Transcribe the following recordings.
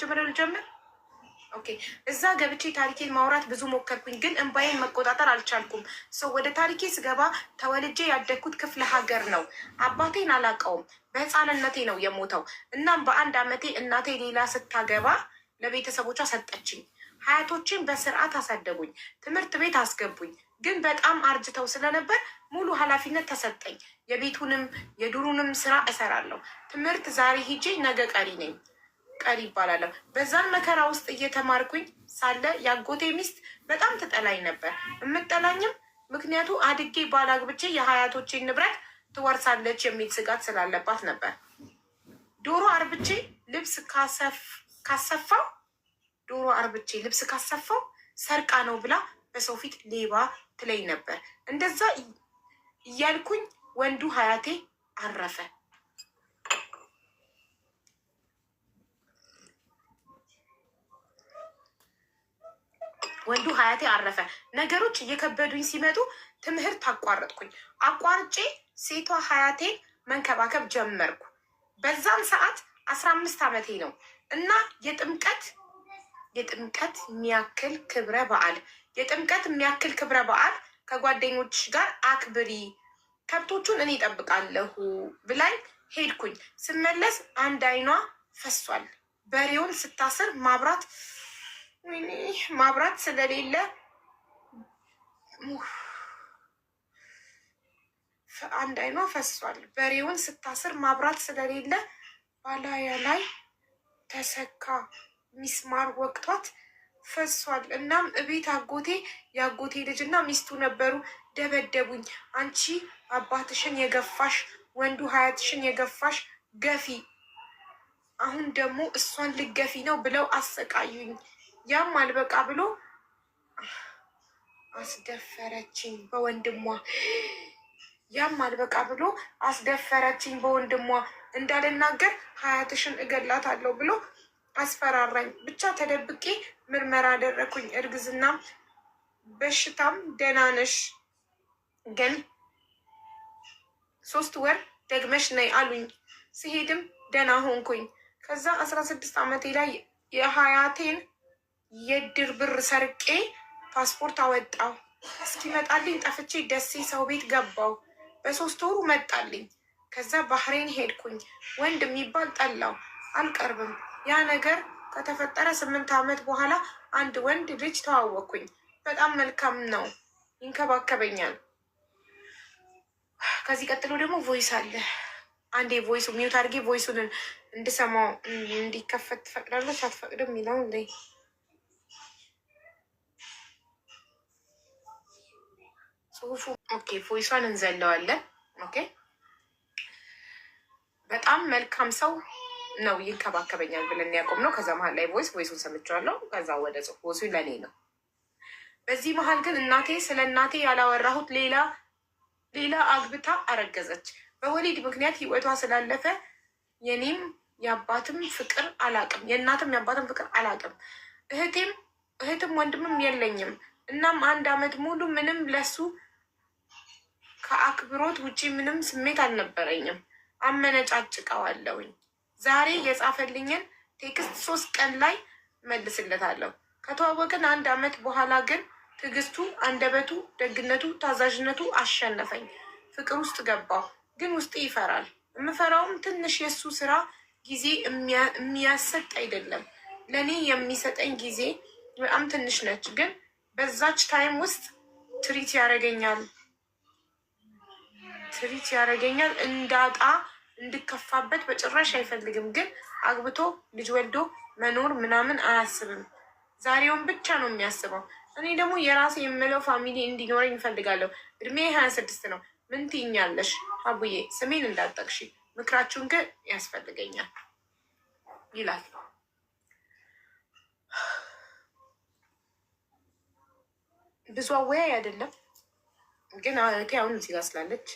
ከመጀመሪያው ልጀምር። ኦኬ እዛ ገብቼ ታሪኬን ማውራት ብዙ ሞከርኩኝ፣ ግን እንባዬን መቆጣጠር አልቻልኩም። ሰው ወደ ታሪኬ ስገባ ተወልጄ ያደግኩት ክፍለ ሀገር ነው። አባቴን አላውቀውም፣ በህፃንነቴ ነው የሞተው። እናም በአንድ አመቴ እናቴ ሌላ ስታገባ ለቤተሰቦቿ ሰጠችኝ። ሀያቶችን በስርዓት አሳደጉኝ፣ ትምህርት ቤት አስገቡኝ። ግን በጣም አርጅተው ስለነበር ሙሉ ኃላፊነት ተሰጠኝ። የቤቱንም የዱሩንም ስራ እሰራለሁ። ትምህርት ዛሬ ሂጄ ነገ ቀሪ ነኝ ቀሪ ይባላለሁ። በዛን መከራ ውስጥ እየተማርኩኝ ሳለ የአጎቴ ሚስት በጣም ትጠላኝ ነበር። የምጠላኝም ምክንያቱ አድጌ ባላግብቼ የሀያቶቼን ንብረት ትወርሳለች የሚል ስጋት ስላለባት ነበር። ዶሮ አርብቼ ልብስ ካሰፋው ሰርቃ ነው ብላ በሰው ፊት ሌባ ትለኝ ነበር። እንደዛ እያልኩኝ ወንዱ ሀያቴ አረፈ። ነገሮች እየከበዱኝ ሲመጡ ትምህርት አቋረጥኩኝ። አቋርጬ ሴቷ ሀያቴን መንከባከብ ጀመርኩ። በዛም ሰዓት 15 ዓመቴ ነው እና የጥምቀት የሚያክል ክብረ በዓል ከጓደኞች ጋር አክብሪ፣ ከብቶቹን እኔ እጠብቃለሁ ብላኝ ሄድኩኝ። ስመለስ አንድ አይኗ ፈሷል። በሬውን ስታስር ማብራት ስለሌለ አንድ አይኗ ፈሷል። በሬውን ስታስር ማብራት ስለሌለ ባላያ ላይ ተሰካ። ሚስማር ወቅቷት ፈሷል። እናም እቤት የአጎቴ ልጅና ሚስቱ ነበሩ። ደበደቡኝ። አንቺ አባትሽን የገፋሽ ወንዱ ሀያትሽን የገፋሽ ገፊ፣ አሁን ደግሞ እሷን ልገፊ ነው ብለው አሰቃዩኝ። ያም አልበቃ ብሎ አስደፈረችኝ በወንድሟ እንዳልናገር ሀያትሽን እገላታለሁ ብሎ አስፈራራኝ። ብቻ ተደብቄ ምርመራ አደረኩኝ። እርግዝናም በሽታም ደህና ነሽ፣ ግን 3 ወር ደግመሽ ነይ አሉኝ። ሲሄድም ደህና ሆንኩኝ። ከዛ 16 ዓመቴ ላይ የሀያቴን የድር ብር ሰርቄ ፓስፖርት አወጣው። እስኪመጣልኝ ጠፍቼ ደሴ ሰው ቤት ገባው። በ3 ወሩ መጣልኝ። ከዛ ባህሬን ሄድኩኝ። ወንድ የሚባል ጠላው፣ አልቀርብም። ያ ነገር ከተፈጠረ 8 ዓመት በኋላ አንድ ወንድ ልጅ ተዋወቅኩኝ። በጣም መልካም ነው፣ ይንከባከበኛል። ከዚህ ቀጥሎ ደግሞ ቮይስ አለ። አንዴ ቮይሱ ሚዩት አድርጌ ቮይሱን እንድሰማው እንዲከፈት ትፈቅዳለች አትፈቅድም የሚለው እንዴ? ጽሁፉ ኦኬ፣ ቮይሷን እንዘለዋለን። ኦኬ፣ በጣም መልካም ሰው ነው፣ ይንከባከበኛል ብለን ያቆም ነው። ከዛ መሀል ላይ ቮይሱን ሰምቼዋለሁ። ከዛ ወደ ጽሁፍ ቮይሱ ለኔ ነው። በዚህ መሀል ግን ስለ እናቴ ያላወራሁት ሌላ አግብታ አረገዘች። በወሊድ ምክንያት ህይወቷ ስላለፈ የኔም የአባትም ፍቅር አላቅም። እህትም ወንድምም የለኝም። እናም 1 ዓመት ሙሉ ምንም ለሱ ከአክብሮት ውጪ ምንም ስሜት አልነበረኝም። አመነጫጭቀዋለሁኝ። ዛሬ የጻፈልኝን ቴክስት 3 ቀን ላይ መልስለታለሁ። ከተዋወቅን 1 ዓመት በኋላ ግን ትዕግስቱ፣ አንደበቱ፣ ደግነቱ፣ ታዛዥነቱ አሸነፈኝ። ፍቅር ውስጥ ገባሁ፣ ግን ውስጤ ይፈራል። የምፈራውም ትንሽ የእሱ ስራ ጊዜ የሚያሰጥ አይደለም። ለእኔ የሚሰጠኝ ጊዜ በጣም ትንሽ ነች፣ ግን በዛች ታይም ውስጥ ትሪት ያደርገኛል። እንዳጣ እንድከፋበት በጭራሽ አይፈልግም። ግን አግብቶ ልጅ ወልዶ መኖር ምናምን አያስብም። ዛሬውን ብቻ ነው የሚያስበው። እኔ ደግሞ የራሴ የምለው ፋሚሊ እንዲኖረኝ እፈልጋለሁ። እድሜ 26 ነው። ምን ትይኛለሽ አቡዬ? ስሜን እንዳጠቅሽ ምክራችሁን ግን ያስፈልገኛል ይላል። ብዙ አወያይ አይደለም ግን እህቴ አሁን እዚህ ጋር ስላለች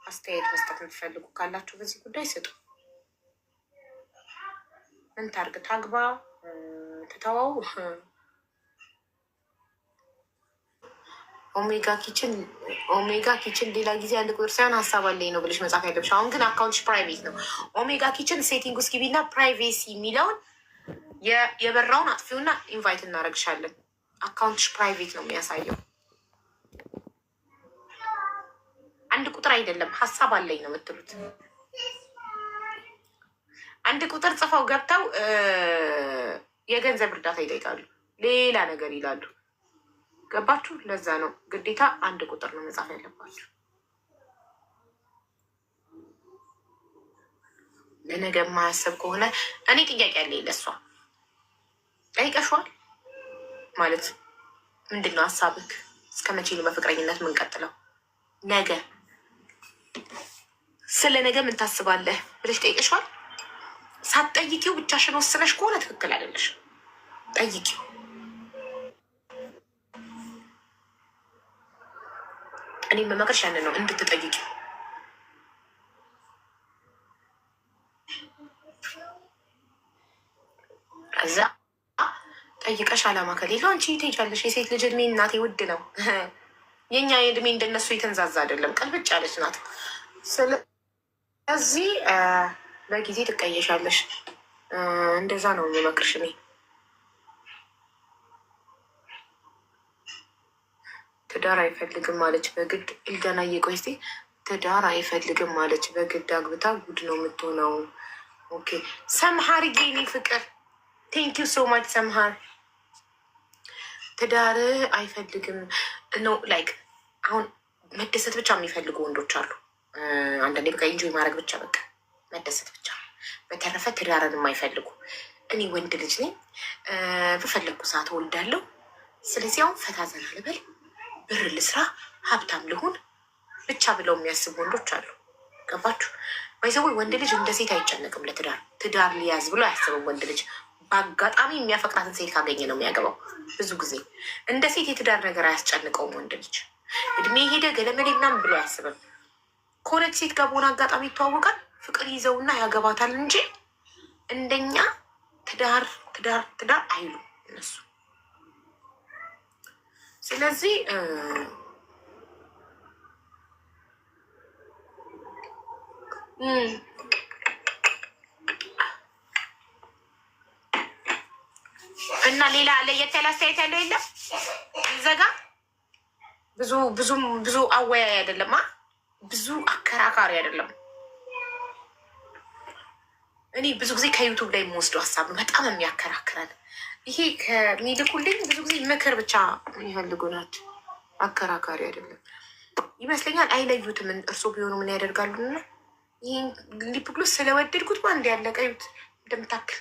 አስተያየት መስጠት የምትፈልጉ ካላችሁ በዚህ ጉዳይ ስጡ። ምን ታርግ? ታግባ? ትተወው? ኦሜጋ ኪችን ሌላ ጊዜ አንድ ቁጥር ሳይሆን ሀሳብ አለኝ ነው ብለሽ መጻፍ ያለብሽ። አሁን ግን አካውንትሽ ፕራይቬት ነው። ኦሜጋ ኪችን ሴቲንግ ውስጥ ግቢና ፕራይቬሲ የሚለውን የበራውን አጥፊውና ኢንቫይት እናደርግሻለን። አካውንትሽ ፕራይቬት ነው የሚያሳየው። አንድ ቁጥር አይደለም ሀሳብ አለኝ ነው የምትሉት። አንድ ቁጥር ጽፈው ገብተው የገንዘብ እርዳታ ይጠይቃሉ፣ ሌላ ነገር ይላሉ። ገባችሁ? ለዛ ነው ግዴታ አንድ ቁጥር ነው መጻፍ ያለባችሁ። ለነገ የማያሰብ ከሆነ እኔ ጥያቄ አለኝ ለእሷ። ጠይቀሽዋል ማለት ምንድን ነው ሀሳብክ? እስከ መቼ ነው በፍቅረኝነት የምንቀጥለው? ነገ ስለ ነገ ምን ታስባለህ ብለሽ ጠይቀሽዋል? ሳትጠይቂው ብቻሽን ወስነሽ ከሆነ ትክክል አይደለሽ። ጠይቂው። እኔ መመክርሽ ያንን ነው እንድትጠይቂው። እዛ ጠይቀሽ አላማ ከሌለው አንቺ ትሄጃለሽ። የሴት ልጅ እድሜ እናቴ ውድ ነው። የኛ የእድሜ እንደነሱ የተንዛዛ አይደለም፣ ቀልብጭ ያለች ናት። ስለዚህ በጊዜ ትቀየሻለሽ። እንደዛ ነው የምመክርሽ እኔ። ትዳር አይፈልግም ማለች በግድ ኢልዳና እየቆይ እስኪ ትዳር አይፈልግም ማለች በግድ አግብታ ጉድ ነው የምትሆነው። ኦኬ ሰምሃር ጌኒ ፍቅር ቴንኪው ሶ ማች ሰምሃር። ትዳር አይፈልግም ነው ላይክ አሁን መደሰት ብቻ የሚፈልጉ ወንዶች አሉ። አንዳንዴ በቃ ኢንጆይ ማድረግ ብቻ በቃ መደሰት ብቻ። በተረፈ ትዳርን የማይፈልጉ እኔ ወንድ ልጅ ነኝ፣ በፈለግኩ ሰዓት እወልዳለሁ። ስለዚህ አሁን ፈታ ዘና ልበል፣ ብር ልስራ፣ ሀብታም ልሁን ብቻ ብለው የሚያስቡ ወንዶች አሉ። ገባችሁ? ባይዘው ወንድ ልጅ እንደ ሴት አይጨነቅም ለትዳር። ትዳር ሊያዝ ብሎ አያስብም ወንድ ልጅ። በአጋጣሚ የሚያፈቅራትን ሴት ካገኘ ነው የሚያገባው። ብዙ ጊዜ እንደ ሴት የትዳር ነገር አያስጨንቀውም ወንድ ልጅ። እድሜ ሄደ ገለመሌ ምናምን ብሎ አያስብም። ከሆነች ሴት ጋር በሆነ አጋጣሚ ይተዋወቃል፣ ፍቅር ይዘውና ያገባታል እንጂ እንደኛ ትዳር ትዳር ትዳር አይሉ እነሱ። ስለዚህ እና ሌላ ለየት ያለ አስተያየት ያለው የለም። ዘጋ ብዙ አወያይ አይደለም፣ ብዙ አከራካሪ አይደለም። እኔ ብዙ ጊዜ ከዩቱብ ላይ የምወስደው ሀሳብ ነው በጣም የሚያከራክረን። ይሄ ከሚልኩልኝ ብዙ ጊዜ ምክር ብቻ የሚፈልጉ ናቸው፣ አከራካሪ አይደለም ይመስለኛል። አይለዩትም። እርሶ ቢሆኑ ምን ያደርጋሉና ይህን ሊፕግሎስ ስለወደድኩት በአንድ ያለቀ ዩት እንደምታክል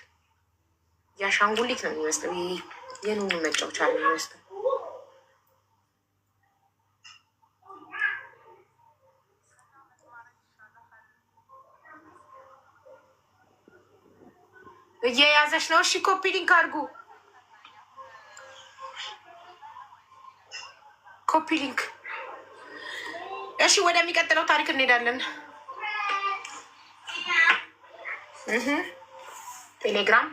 የአሻንጉሊት ነው የሚመስለው። ይህ የኑኑ መጫወቻ ነው የሚመስለው። እየያዘች ነው። እሺ ኮፒ ሊንክ አድርጉ። ኮፒ ሊንክ። እሺ ወደሚቀጥለው ታሪክ እንሄዳለን። ቴሌግራም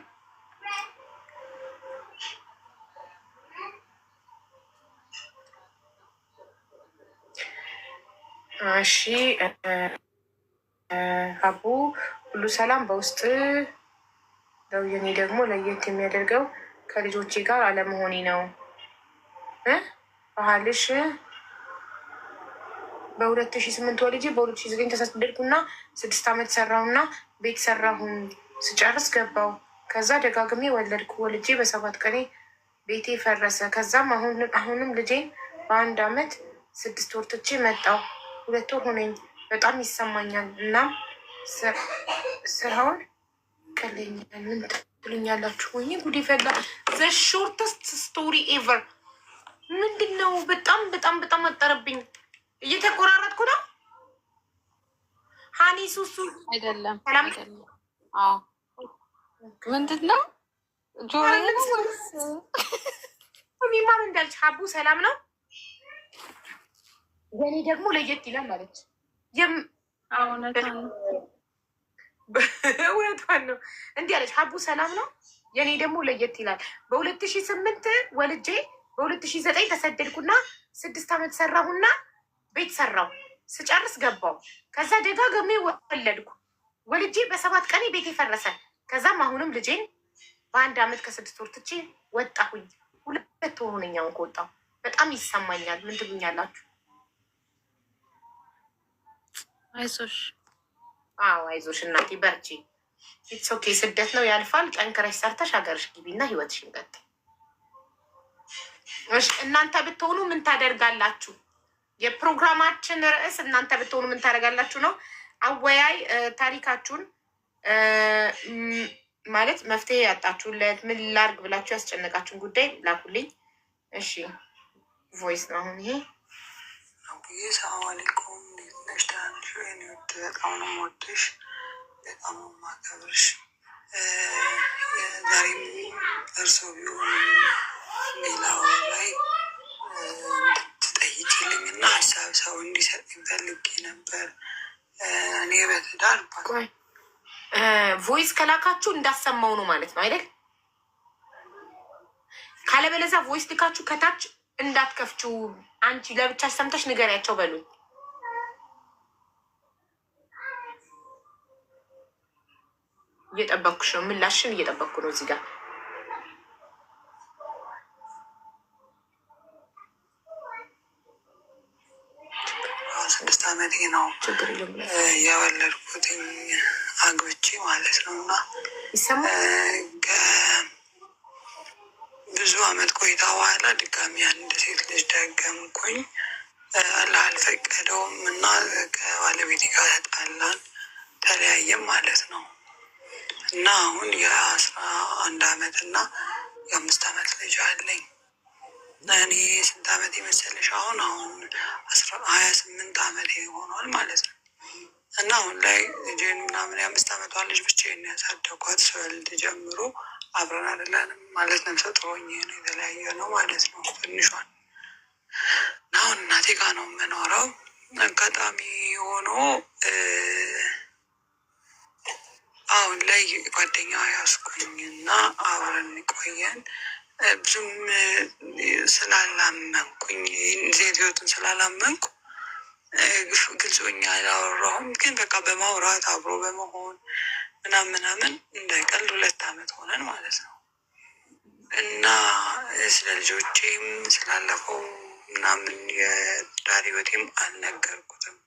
እሺ ሀቡ ሁሉ ሰላም በውስጥ የኔ ደግሞ ለየት የሚያደርገው ከልጆቼ ጋር አለመሆኔ ነው። ባህልሽ በ2008 ወልጄ በ2009 ተሰደድኩና 6 ዓመት ሰራሁና ቤት ሰራሁን ስጨርስ ገባው። ከዛ ደጋግሜ ወለድኩ። ወልጄ በ7 ቀኔ ቤቴ ፈረሰ። ከዛም አሁንም ልጄን በ1 ዓመት 6 ወር ትቼ መጣው። 2 ወር ሆነኝ። በጣም ይሰማኛል። እናም ስራውን ቀለኛል። ምን ትሉኛላችሁ? ወይ ጉድ ይፈላ። ዘ ሾርተስት ስቶሪ ኤቨር። ምንድን ነው? በጣም በጣም በጣም አጠረብኝ። እየተቆራረጥኩ ነው። ሀኒ ሱሱ አይደለም አይደለም። አዎ ምንድን ነው? ጆሮ ሚማን እንዳልች ሀቡ ሰላም ነው። የኔ ደግሞ ለየት ይላል ማለች። እውነቷን ነው። እንዲህ አለች ሀቡ ሰላም ነው። የኔ ደግሞ ለየት ይላል። በ2008 ወልጄ በ2009 ተሰደድኩና 6 ዓመት ሰራሁና ቤት ሰራው ስጨርስ ገባው። ከዛ ደጋግሜ ወለድኩ። ወልጄ በ7 ቀኔ ቤት የፈረሰ። ከዛም አሁንም ልጄን በአንድ አመት ከ6 ወር ትቼ ወጣሁኝ። 2 ወር ሆነኝ አሁን ከወጣሁ። በጣም ይሰማኛል። ምን ትሉኛላችሁ? አይዞሽ። አዎ አይዞሽ እናቴ በርቺ። ኢትስ ኦኬ። ስደት ነው ያልፋል። ጠንክረሽ ሰርተሽ ሀገርሽ ግቢና ህይወትሽን ቀጥይ። እሺ እናንተ ብትሆኑ ምን ታደርጋላችሁ? የፕሮግራማችን ርዕስ እናንተ ብትሆኑ ምን ታደርጋላችሁ ነው። አወያይ ታሪካችሁን ማለት መፍትሄ ያጣችሁለት ምን ላርግ ብላችሁ ያስጨነቃችሁን ጉዳይ ላኩልኝ። እሺ ቮይስ ነው አሁን ይሄ። ሰላም አለይኩም ነሽ ታንሽ ወይኔ በጣም ነው የምወድሽ፣ በጣም ነው የማከብርሽ። ዛሬም እርሶ ቢሆን ሌላው ላይ እንድትጠይቂልኝ እና ሀሳብ ሰው እንዲሰጥኝ ፈልጌ ነበር። እኔ በትዳር ቮይስ ከላካችሁ እንዳሰማው ነው ማለት ነው አይደል? ካለበለዛ ቮይስ ልካችሁ ከታች እንዳትከፍችው። አንቺ ለብቻሽ ሰምተሽ ንገሪያቸው በሉኝ። እየጠበኩሽ ነው፣ ምላሽን እየጠበኩ ነው። እዚህ ጋር 6 ዓመቴ ነው የወለድኩትኝ አግብቼ ማለት ነው። እና ብዙ አመት ቆይታ በኋላ ድጋሚ አንድ ሴት ልጅ ደገምኩኝ። አልፈቀደውም እና ከባለቤቴ ጋር ተጣላን፣ ተለያየም ማለት ነው። እና አሁን የ11 አመት እና የ5 አመት ልጅ አለኝ። እኔ ስንት አመት የመሰለሽ? አሁን 28 አመት ሆኗል ማለት ነው። እና አሁን ላይ ልጄን ምናምን የ5 አመቷ ልጅ ብቻዬን ያሳደኳት። ስወልድ ጀምሮ አብረን አይደለንም ማለት ነፍሰ ጡር ሆኜ ነው የተለያየ ነው ማለት ነው። ትንሿን እና አሁን እናቴ ጋር ነው የምኖረው። አጋጣሚ ሆኖ አሁን ላይ ጓደኛ ያስኩኝ እና አብረን ቆየን። ብዙም ስላላመንኩኝ ዜት ህይወቱን ስላላመንኩ ግልጾኛ አላወራሁም። ግን በቃ በማውራት አብሮ በመሆን ምናምን እንዳይቀልድ 2 አመት ሆነን ማለት ነው። እና ስለ ልጆቼም ስላለፈው ምናምን የዳሪ ህይወቴም አልነገርኩትም።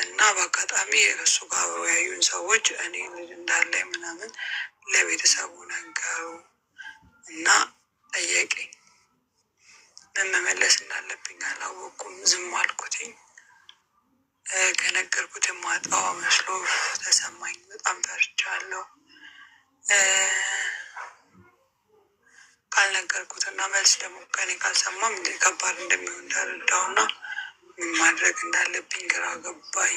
እና በአጋጣሚ የእሱ ጋር አብረው ያዩን ሰዎች እኔ ልጅ እንዳለኝ ምናምን ለቤተሰቡ ነገሩ እና ጠየቀኝ። ምን መመለስ እንዳለብኝ አላወኩም። ዝም አልኩትኝ። ከነገርኩት የማጣው መስሎ ተሰማኝ። በጣም ፈርቻለሁ። ካልነገርኩትና መልስ ደግሞ ከኔ ካልሰማም ከባድ እንደሚሆን ተረዳውና ምን ማድረግ እንዳለብኝ ግራ ገባኝ።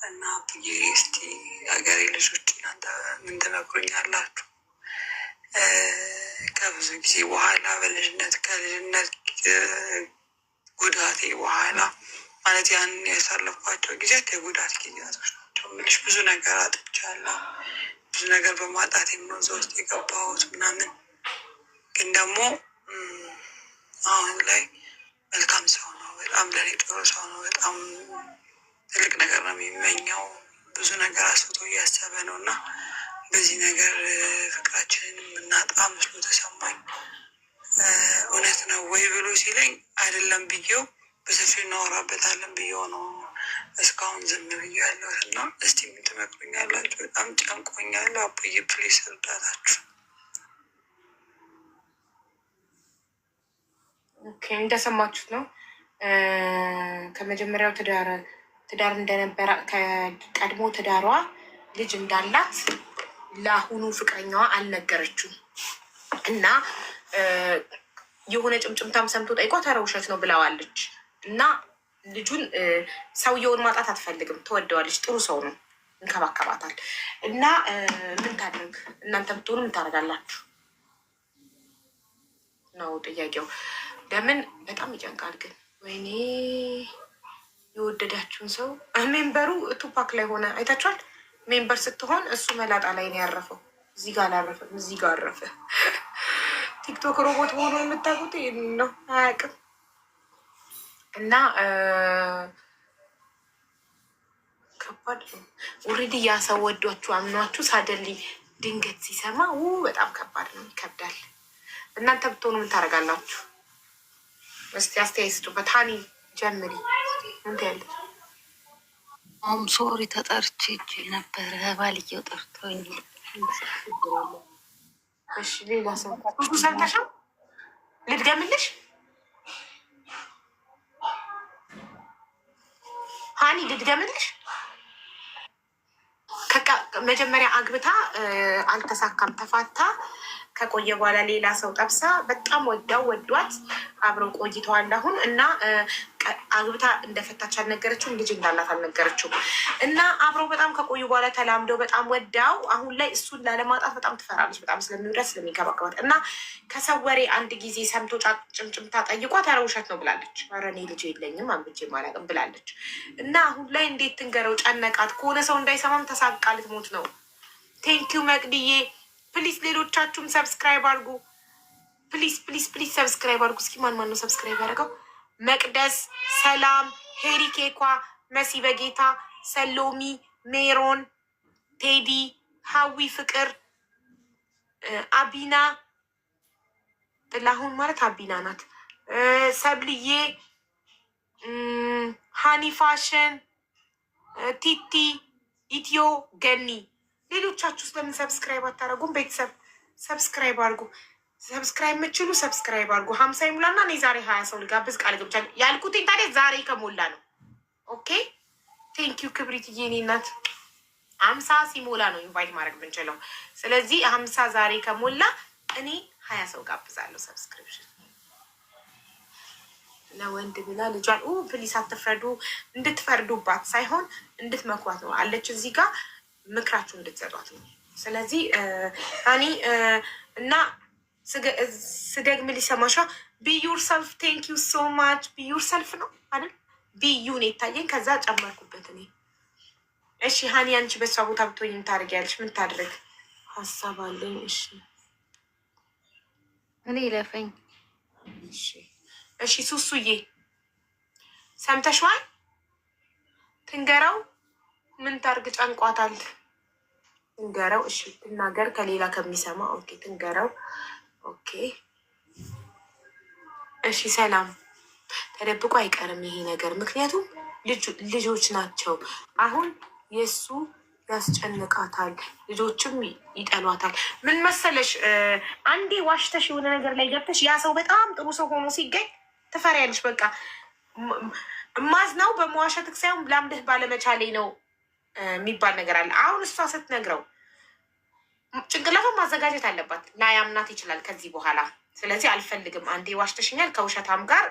እና ብዬ እስቲ ሀገሬ ልጆች እናንተ ምን ትመክሩኛላችሁ? ከብዙ ጊዜ በኋላ ከልጅነት ጉዳቴ በኋላ ማለት ያን ያሳለፍኳቸው ጊዜያት የጉዳት ጊዜያቶች ናቸው። ምልሽ ብዙ ነገር አጥቻለሁ። ብዙ ነገር በማጣት ነው እዛ ውስጥ የገባሁት ምናምን። ግን ደግሞ አሁን ላይ መልካም ሰው ነው። በጣም ለኔ ጥሩ ሰው ነው። በጣም ትልቅ ነገር ነው የሚመኘው። ብዙ ነገር አስብቶ እያሰበ ነው እና በዚህ ነገር ፍቅራችንን የምናጣ መስሎ ተሰማኝ። እውነት ነው ወይ ብሎ ሲለኝ አይደለም ብዬው በሰፊው እናወራበታለን ብዬው ነው እስካሁን ዝም ብዬ ያለሁት። እና እስቲ ምን ትመክሩኛላችሁ? በጣም ጨንቆኛል። አቦዬ ፕሊስ እርዳታችሁ። እንደሰማችሁት ነው። ከመጀመሪያው ትዳር እንደነበረ ከቀድሞ ትዳሯ ልጅ እንዳላት ለአሁኑ ፍቅረኛዋ አልነገረችውም እና የሆነ ጭምጭምታም ሰምቶ ጠይቋት ኧረ ውሸት ነው ብለዋለች። እና ልጁን ሰውየውን ማጣት አትፈልግም፣ ትወደዋለች። ጥሩ ሰው ነው፣ እንከባከባታል። እና ምን ታደርግ? እናንተ ብትሆኑ ምን ታደርጋላችሁ ነው ጥያቄው። ለምን በጣም ይጨንቃል። ግን ወይኔ የወደዳችሁን ሰው ሜምበሩ ቱፓክ ላይ ሆነ አይታችኋል። ሜምበር ስትሆን እሱ መላጣ ላይ ነው ያረፈው። እዚህ ጋር አላረፈም፣ እዚህ ጋር አረፈ። ቲክቶክ ሮቦት ሆኖ የምታውቁት ይህን ነው፣ አያውቅም። እና ከባድ ነው። ኦልሬዲ ያ ሰው ወዷችሁ አምኗችሁ ሳደሊ ድንገት ሲሰማ በጣም ከባድ ነው፣ ይከብዳል። እናንተ ብትሆኑ ምን ታደርጋላችሁ? እስቲ አስተያየት ስጡበት። ሀኒ ጀምሪ። እንት ያለ ሶሪ ተጠርቼ እጅ ነበረ ባልየው ጠርቶኝ። እሺ ሌላ ሰው ብዙ ሰምተሻው ልድገምልሽ? ሀኒ ልድገምልሽ? መጀመሪያ አግብታ አልተሳካም፣ ተፋታ። ከቆየ በኋላ ሌላ ሰው ጠብሳ በጣም ወዷት አብረው ቆይተዋል። አሁን እና አግብታ እንደፈታች አልነገረችውም፣ ልጅ እንዳላት አልነገረችውም። እና አብረው በጣም ከቆዩ በኋላ ተላምደው በጣም ወዳው አሁን ላይ እሱን ላለማጣት በጣም ትፈራለች፣ በጣም ስለሚወዳት ስለሚንከባከባት። እና ከሰው ወሬ አንድ ጊዜ ሰምቶ ጭምጭምታ ጠይቋት ኧረ ውሸት ነው ብላለች። ኧረ እኔ ልጅ የለኝም አግብቼም አላውቅም ብላለች። እና አሁን ላይ እንዴት ትንገረው? ጨነቃት። ከሆነ ሰው እንዳይሰማም ተሳቃ ልትሞት ነው። ቴንኪው መቅድዬ። ፕሊስ ሌሎቻችሁም ሰብስክራይብ አድርጉ። ፕሊስ ሰብስክራይብ አድርጉ። እስኪ ማን ነው ሰብስክራይብ ያደረገው? መቅደስ፣ ሰላም፣ ሄሪ ኬኳ፣ መሲ በጌታ፣ ሰሎሚ፣ ሜሮን፣ ቴዲ፣ ሀዊ ፍቅር፣ አቢና ጥላሁን ማለት አቢና ናት፣ ሰብልዬ፣ ሃኒ ፋሽን፣ ቲቲ፣ ኢትዮ፣ ገኒ። ሌሎቻችሁ ስለምን ሰብስክራይብ አታደርጉም? ቤተሰብ ሰብስክራይብ አድርጉ። ሰብስክራይብ የምችሉ ሰብስክራይብ አድርጉ። 50 ይሙላና እኔ ዛሬ 20 ሰው ልጋብዝ ቃል ገብቻለሁ። ያልኩትኝ ታዲያ ዛሬ ከሞላ ነው። ኦኬ ቴንኪዩ ክብሪት የኔ እናት። 50 ሲሞላ ነው ኢንቫይት ማድረግ የምንችለው። ስለዚህ 50 ዛሬ ከሞላ እኔ 20 ሰው ጋብዛለሁ። ሰብስክሪፕሽን ለወንድ ብላ ልጇን ፕሊስ አትፍረዱ። እንድትፈርዱባት ሳይሆን እንድትመክሯት ነው አለች እዚህ ጋር ምክራችሁ እንድትሰጧት ነው። ስለዚህ እኔ እና ስደግም ሊሰማሻ ቢዩር ሰልፍ ቴንክ ዩ ሶ ማች። ቢዩር ሰልፍ ነው አይደል? ቢዩን የታየኝ ከዛ ጨመርኩበት እኔ። እሺ ሀኒ አንቺ በሷ ቦታ ብትሆኝ ታደርጊያለሽ? ምን ታድርግ? ሀሳብ አለኝ። እሺ እኔ ይለፈኝ። እሺ ሱሱዬ ሰምተሽዋል? ትንገረው ምን ታርግ? ጨንቋታል። ትንገረው። እሺ ትናገር ከሌላ ከሚሰማ። ኦኬ ትንገረው። ኦኬ እሺ ሰላም። ተደብቆ አይቀርም ይሄ ነገር፣ ምክንያቱም ልጆች ናቸው። አሁን የእሱ ያስጨንቃታል፣ ልጆችም ይጠሏታል። ምን መሰለሽ አንዴ ዋሽተሽ የሆነ ነገር ላይ ገብተሽ ያ ሰው በጣም ጥሩ ሰው ሆኖ ሲገኝ ትፈሪያለሽ። በቃ እማዝናው በመዋሸትክ ሳይሆን ላምድህ ባለመቻሌ ነው የሚባል ነገር አለ። አሁን እሷ ስትነግረው ጭንቅላቷን ማዘጋጀት አለባት። ላያምናት ይችላል ከዚህ በኋላ። ስለዚህ አልፈልግም፣ አንዴ ዋሽተሽኛል፣ ከውሸታም ጋር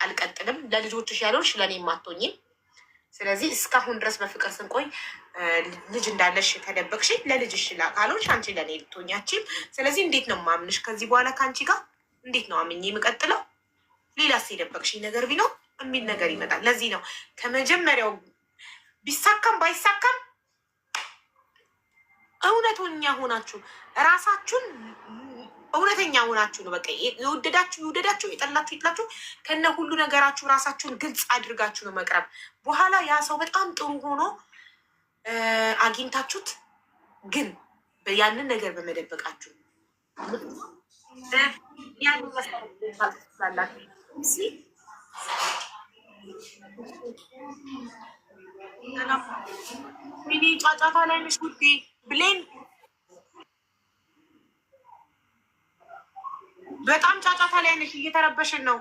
አልቀጥልም፣ ለልጆችሽ ያልሆንሽ ለእኔም አትሆኝም። ስለዚህ እስካሁን ድረስ በፍቅር ስንቆይ ልጅ እንዳለሽ ተደበቅሽ፣ ለልጅሽ ካልሆንሽ አንቺ ለእኔ ልትሆኛችም። ስለዚህ እንዴት ነው ማምንሽ? ከዚህ በኋላ ከአንቺ ጋር እንዴት ነው አምኜ የምቀጥለው? ሌላስ የደበቅሽኝ ነገር ቢኖር የሚል ነገር ይመጣል። ለዚህ ነው ከመጀመሪያው ቢሳካም ባይሳካም እውነተኛ ሆናችሁ እራሳችሁን እውነተኛ ሆናችሁ ነው። በቃ የወደዳችሁ ይውደዳችሁ፣ የጠላችሁ ይጥላችሁ፣ ከነ ሁሉ ነገራችሁ ራሳችሁን ግልጽ አድርጋችሁ ነው መቅረብ። በኋላ ያ ሰው በጣም ጥሩ ሆኖ አግኝታችሁት ግን ያንን ነገር በመደበቃችሁ ያንን መሰላላችሁ ሚኒ ጫጫታ ላይ ነሽ ውዴ። ብሌን በጣም ጫጫታ ላይ ነሽ፣ እየተረበሽን ነው።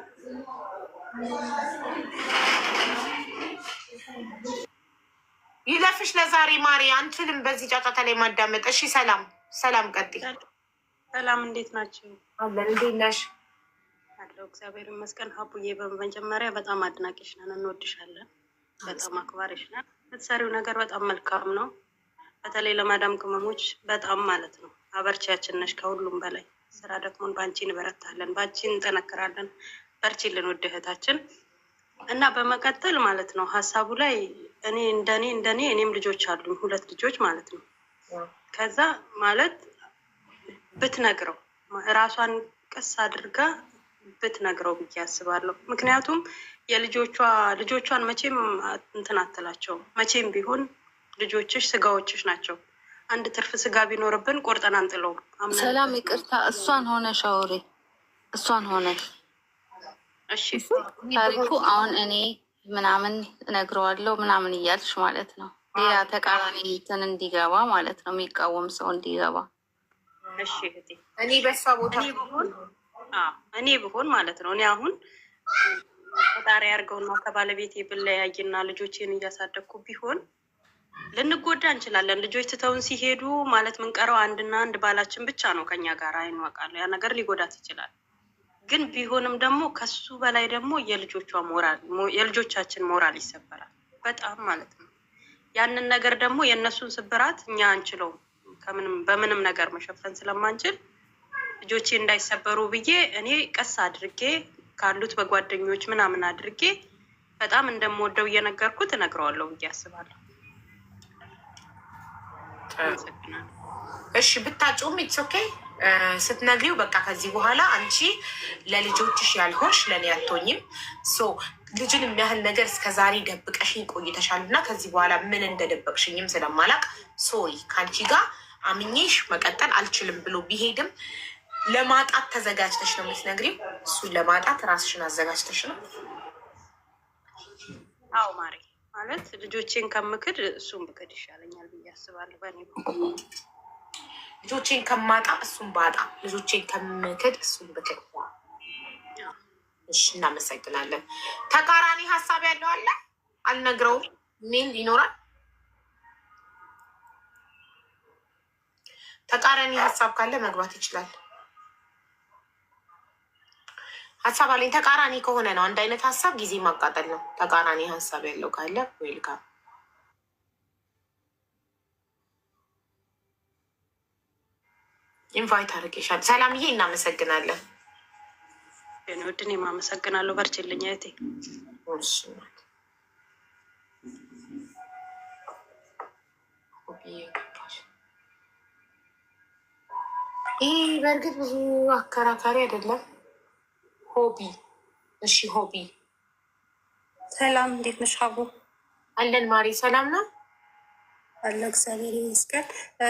ይለፍሽ ለዛሬ ማሪ፣ አንችልም በዚህ ጫጫታ ላይ ማዳመጥ። እሺ ሰላም ሰላም፣ ቀጥይ። ሰላም እንዴት ናቸው? አለን። እንዴት ነሽ? አለው እግዚአብሔር ይመስገን። ሀቡዬ በመጀመሪያ በጣም አድናቂሽ ነን፣ እንወድሻለን፣ በጣም አክባሪሽ ነን። የምትሰሪው ነገር በጣም መልካም ነው። በተለይ ለማዳም ቅመሞች በጣም ማለት ነው አበርቺያችን ነሽ። ከሁሉም በላይ ስራ ደክሞን በአንቺ እንበረታለን፣ በአንቺ እንጠነክራለን። በርቺልን ውድ እህታችን። እና በመቀጠል ማለት ነው ሀሳቡ ላይ እኔ እንደኔ እኔም ልጆች አሉኝ፣ 2 ልጆች ማለት ነው። ከዛ ማለት ብትነግረው ራሷን ቀስ አድርጋ ብትነግረው ብዬ አስባለሁ። ምክንያቱም ልጆቿን መቼም እንትን አትላቸውም። መቼም ቢሆን ልጆችሽ ስጋዎችሽ ናቸው። አንድ ትርፍ ስጋ ቢኖርብን ቆርጠን አንጥለውም። ሰላም ይቅርታ፣ እሷን ሆነሽ አውሪ፣ እሷን ሆነሽ እሺ። ታሪኩ አሁን እኔ ምናምን እነግረዋለሁ ምናምን እያልሽ ማለት ነው። ሌላ ተቃራኒ እንትን እንዲገባ ማለት ነው፣ የሚቃወም ሰው እንዲገባ። እሺ እኔ በሷ ቦታ እኔ ብሆን ማለት ነው። እኔ አሁን ፈጣሪ ያርገውና ከባለቤቴ ብለያይና ልጆቼን እያሳደግኩ ቢሆን ልንጎዳ እንችላለን። ልጆች ትተውን ሲሄዱ ማለት ምንቀረው አንድና አንድ ባላችን ብቻ ነው ከኛ ጋር አይንዋቃለሁ። ያ ነገር ሊጎዳት ይችላል። ግን ቢሆንም ደግሞ ከሱ በላይ ደግሞ የልጆቻችን ሞራል ይሰበራል በጣም ማለት ነው። ያንን ነገር ደግሞ የእነሱን ስብራት እኛ አንችለውም። በምንም ነገር መሸፈን ስለማንችል ልጆቼ እንዳይሰበሩ ብዬ እኔ ቀስ አድርጌ ካሉት በጓደኞች ምናምን አድርጌ በጣም እንደምወደው እየነገርኩት እነግረዋለሁ ብዬ አስባለሁ። እሺ ብታጭውም ኢትስ ኦኬ ስትነግሪው በቃ ከዚህ በኋላ አንቺ ለልጆችሽ ያልሆንሽ ለእኔ አትሆኝም። ሶ ልጅን የሚያህል ነገር እስከዛሬ ደብቀሽኝ ቆይተሻል እና ከዚህ በኋላ ምን እንደደበቅሽኝም ስለማላቅ ሶሪ ከአንቺ ጋር አምኜሽ መቀጠል አልችልም ብሎ ቢሄድም ለማጣት ተዘጋጅተሽ ነው የምትነግሪው። እሱን ለማጣት ራስሽን አዘጋጅተሽ ነው። አዎ ማሪ ማለት ልጆቼን ከምክድ እሱን ብክድ ይሻለኛል ብዬ አስባለሁ። በእኔ ልጆቼን ከማጣ እሱን ባጣ፣ ልጆቼን ከምክድ እሱን ብክድ። እሺ እናመሰግናለን። ተቃራኒ ሀሳብ ያለው አለ? አልነግረውም ሜል ይኖራል። ተቃራኒ ሀሳብ ካለ መግባት ይችላል። ሀሳብ አለኝ። ተቃራኒ ከሆነ ነው አንድ አይነት ሀሳብ ጊዜ ማቃጠል ነው። ተቃራኒ ሀሳብ ያለው ካለ ዌልካም። ኢንቫይት አድርጌሻል። ሰላምዬ እናመሰግናለን። ውድን የማመሰግናለሁ። በርችልኝ እህቴ። ይህ በእርግጥ ብዙ አከራካሪ አይደለም። ሆቢ እሺ፣ ሆቢ ሰላም፣ እንዴት ነሽ ሀቡ? አለን ማሪ፣ ሰላም ነው አለ እግዚአብሔር ይመስገን።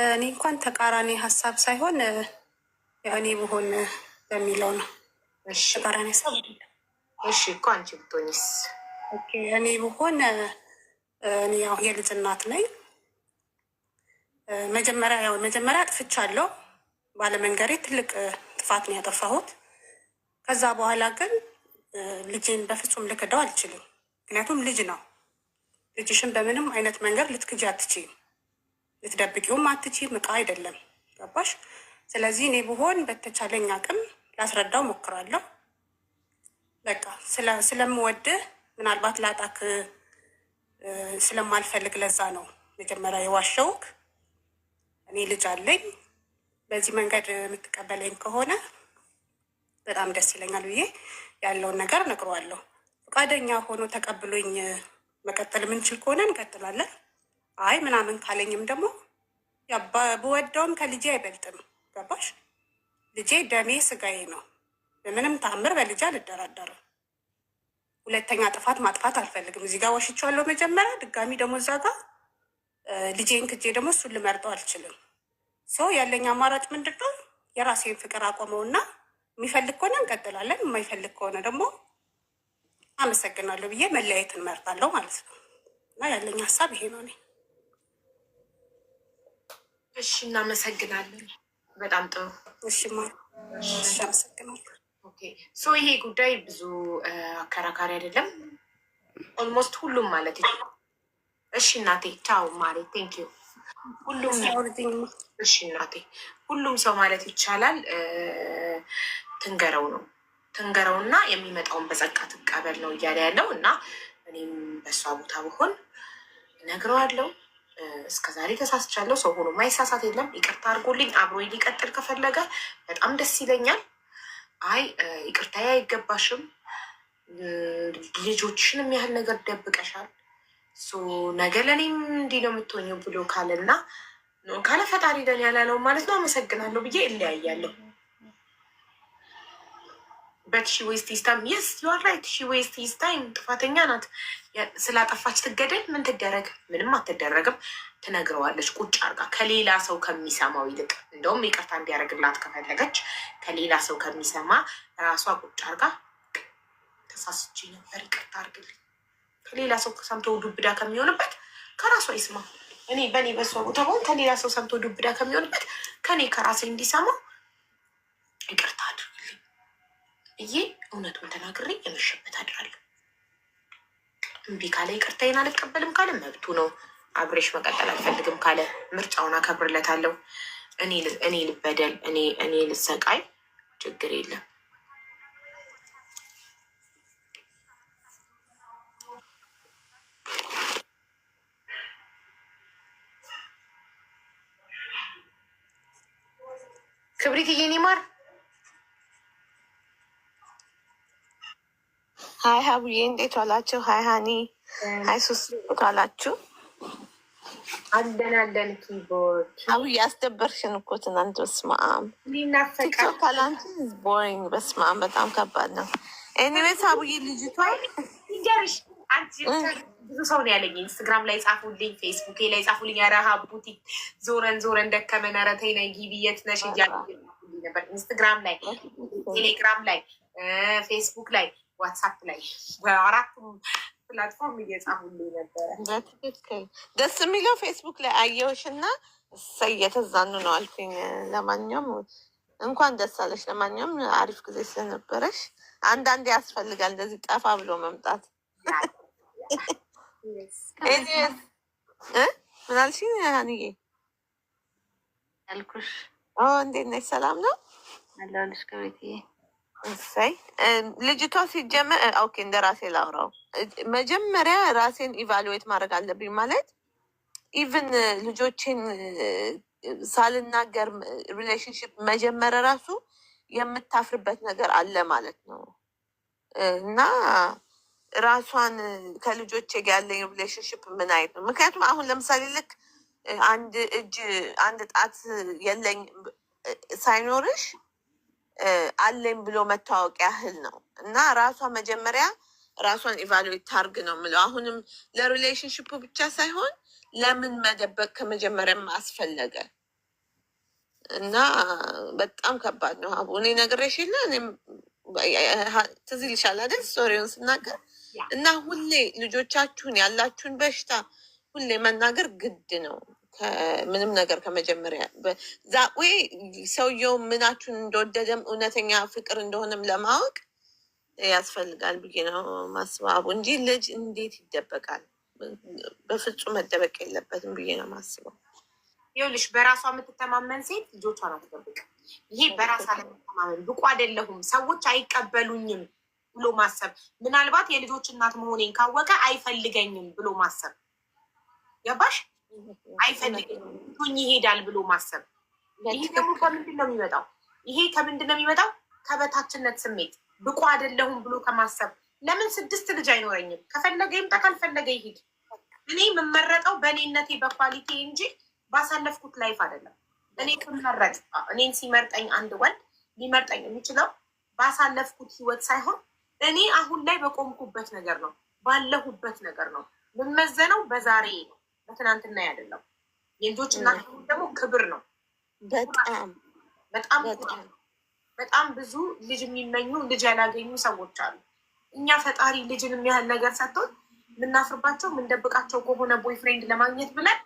እኔ እንኳን ተቃራኒ ሀሳብ ሳይሆን እኔ ብሆን በሚለው ነው። ተቃራኒ ሀሳብ አይደለም። እሺ እኮ አንቺ ብትሆኝስ? እኔ ብሆን እኔ ያው የልጅ እናት ነኝ። መጀመሪያ አጥፍቻለሁ። ባለመንገሬ ትልቅ ጥፋት ነው ያጠፋሁት። ከዛ በኋላ ግን ልጅን በፍጹም ልክደው አልችልም። ምክንያቱም ልጅ ነው። ልጅሽን በምንም አይነት መንገድ ልትክጂ አትችይም፣ ልትደብቂውም አትችይም። እቃ አይደለም። ገባሽ? ስለዚህ እኔ ብሆን በተቻለኝ አቅም ላስረዳው ሞክራለሁ። በቃ ስለምወድህ ምናልባት ላጣክ ስለማልፈልግ ለዛ ነው መጀመሪያ የዋሸውክ። እኔ ልጅ አለኝ። በዚህ መንገድ የምትቀበለኝ ከሆነ በጣም ደስ ይለኛል ብዬ ያለውን ነገር ነግረዋለሁ። ፈቃደኛ ሆኖ ተቀብሎኝ መቀጠል የምንችል ከሆነ እንቀጥላለን። አይ ምናምን ካለኝም ደግሞ በወደውም ከልጄ አይበልጥም። ገባሽ? ልጄ ደሜ ስጋዬ ነው። በምንም ተአምር በልጄ አልደራደርም። ሁለተኛ ጥፋት ማጥፋት አልፈልግም። እዚህ ጋር ወሽቼዋለሁ መጀመሪያ፣ ድጋሚ ደግሞ እዛ ጋር ልጄን ክጄ ደግሞ እሱን ልመርጠው አልችልም። ሰው ያለኝ አማራጭ ምንድን ነው? የራሴን ፍቅር አቆመውና የሚፈልግ ከሆነ እንቀጥላለን፣ የማይፈልግ ከሆነ ደግሞ አመሰግናለሁ ብዬ መለያየት እንመርጣለሁ ማለት ነው። እና ያለኝ ሀሳብ ይሄ ነው። እኔ እሺ፣ እናመሰግናለን። በጣም ጥሩ። እሺ፣ አመሰግናለሁ። ሶ ይሄ ጉዳይ ብዙ አከራካሪ አይደለም። ኦልሞስት ሁሉም ማለት ነው። እሺ እናቴ፣ ቻው ማሬ፣ ቴንክ ዩ። ሁሉም እሺ እናቴ፣ ሁሉም ሰው ማለት ይቻላል ትንገረው ነው ትንገረውና የሚመጣውን በጸጋ ትቀበል ነው እያለ ያለው እና እኔም በእሷ ቦታ ብሆን እነግረዋለሁ። እስከዛሬ ተሳስቻለሁ። ሰው ሆኖ ማይሳሳት የለም። ይቅርታ አድርጎልኝ አብሮ ሊቀጥል ከፈለገ በጣም ደስ ይለኛል። አይ ይቅርታ አይገባሽም፣ ልጆችሽን የሚያህል ነገር ደብቀሻል፣ ነገ ለእኔም እንዲህ ነው የምትሆኘው ብሎ ካለና ካለ ፈጣሪ ደን ያላለውን ማለት ነው አመሰግናለሁ ብዬ እለያያለሁ። በት ሺ ዌስት ሂዝ ታይም። የስ ዩ አር ራይት። ሺ ዌስት ሂዝ ታይም። ጥፋተኛ ናት። ስላጠፋች ትገደል? ምን ትደረግ? ምንም አትደረግም። ትነግረዋለች ቁጭ አርጋ ከሌላ ሰው ከሚሰማው ይልቅ። እንደውም ይቅርታ እንዲያደርግላት ከፈለገች ከሌላ ሰው ከሚሰማ ራሷ ቁጭ አርጋ ተሳስቼ ነበር ይቅርታ አርግልኝ። ከሌላ ሰው ሰምቶ ዱብዳ ከሚሆንበት ከራሷ ይስማ። እኔ በእኔ በሷ ቦታ ሆን ከሌላ ሰው ሰምቶ ዱብዳ ከሚሆንበት ከኔ ከራሴ እንዲሰማ ይቅርታ አድርግልኝ ብዬ እውነቱን ተናግሬ የመሸበት አድራለሁ። እምቢ ካለ ይቅርታዬን አልቀበልም ካለ መብቱ ነው። አብሬሽ መቀጠል አልፈልግም ካለ ምርጫውን አከብርለታለሁ። እኔ ልበደል፣ እኔ ልሰቃይ፣ ችግር የለም። ክብሪት የኔ ማር ሀይ ሀቡዬ እንዴት ዋላችሁ? ሀይ ሀኒ፣ ሀይ ሱስ እንዴት ዋላችሁ? አለን ኪቦርድ ሀቡዬ አስደበርሽን እኮ ትናንት። በስመ አብ ቲክቶክ ካላንቺ ቦሪንግ። በስመ አብ በጣም ከባድ ነው። ኤኒዌይስ ሀቡዬ ልጅቷ ይገርሽ ብዙ ሰው ነው ያለኝ። ኢንስታግራም ላይ ጻፉልኝ፣ ፌስቡክ ላይ ጻፉልኝ። ኧረ ሀቡቲ ዞረን ደከመን፣ ኧረ ተይ ነይ ግቢ፣ የት ነሽ እያሉ ነበር። ኢንስታግራም ላይ፣ ቴሌግራም ላይ፣ ፌስቡክ ላይ፣ ዋትሳፕ ላይ በአራቱም ፕላትፎርም እየጻፉልኝ ነበረ። በትክክል ደስ የሚለው ፌስቡክ ላይ አየሁሽ እና እሰይ እየተዛኑ ነው አልኩኝ። ለማንኛውም እንኳን ደስ አለሽ። ለማንኛውም አሪፍ ጊዜ ስለነበረሽ አንዳንዴ ያስፈልጋል እንደዚህ ጠፋ ብሎ መምጣት። ምን አልሽኝ ሀኒዬ? ያልኩሽ እንዴት ነሽ? ሰላም ነው አለሁልሽ ክብሪትዬ። እሰይ ልጅቷ ሲጀመር ኦኬ፣ እንደ ራሴ ላውራው። መጀመሪያ ራሴን ኢቫሉዌት ማድረግ አለብኝ። ማለት ኢቭን ልጆቼን ሳልናገር ሪሌሽንሽፕ መጀመር ራሱ የምታፍርበት ነገር አለ ማለት ነው። እና ራሷን ከልጆቼ ጋር ያለኝ ሪሌሽንሽፕ ምን አይነት ነው? ምክንያቱም አሁን ለምሳሌ ልክ አንድ እጅ አንድ ጣት የለኝ ሳይኖርሽ አለኝ ብሎ መታወቅ ያህል ነው። እና ራሷ መጀመሪያ ራሷን ኢቫሉዌት ታርግ ነው የምለው። አሁንም ለሪሌሽንሽፑ ብቻ ሳይሆን ለምን መደበቅ ከመጀመሪያም አስፈለገ? እና በጣም ከባድ ነው። አቡ እኔ ነግሬሽ የለ ትዝ ይልሻል አይደል ስቶሪውን ስናገር። እና ሁሌ ልጆቻችሁን ያላችሁን በሽታ ሁሌ መናገር ግድ ነው። ምንም ነገር ከመጀመሪያ ዛዌ ሰውየው ምናችሁን እንደወደደም እውነተኛ ፍቅር እንደሆነም ለማወቅ ያስፈልጋል ብዬ ነው ማስበው እንጂ ልጅ እንዴት ይደበቃል? በፍጹም መደበቅ የለበትም ብዬ ነው ማስበው። ይኸውልሽ በራሷ የምትተማመን ሴት ልጆቿን አትደብቅ። ይሄ በራሷ ለመተማመን ብቁ አይደለሁም፣ ሰዎች አይቀበሉኝም ብሎ ማሰብ፣ ምናልባት የልጆች እናት መሆኔን ካወቀ አይፈልገኝም ብሎ ማሰብ፣ ገባሽ? አይፈልገኝም ይሄዳል ብሎ ማሰብ። ይሄ ደግሞ ከምንድን ነው የሚመጣው? ከምንድን ነው የሚመጣው? ከበታችነት ስሜት፣ ብቁ አይደለሁም ብሎ ከማሰብ። ለምን 6 ልጅ አይኖረኝም? ከፈለገ ይምጣ፣ ካልፈለገ ይሄድ። እኔ የምመረጠው በእኔነቴ በኳሊቲ እንጂ ባሳለፍኩት ላይፍ አይደለም። እኔ ክመረጥ እኔን ሲመርጠኝ አንድ ወንድ ሊመርጠኝ የሚችለው ባሳለፍኩት ህይወት ሳይሆን እኔ አሁን ላይ በቆምኩበት ነገር ነው፣ ባለሁበት ነገር ነው። የምመዘነው በዛሬ ነው፣ በትናንትና አይደለም። የልጆች እናት ደግሞ ክብር ነው። በጣም ብዙ ልጅ የሚመኙ ልጅ ያላገኙ ሰዎች አሉ። እኛ ፈጣሪ ልጅን የሚያህል ነገር ሰጥቶን የምናፍርባቸው የምንደብቃቸው ከሆነ ቦይፍሬንድ ለማግኘት ብለን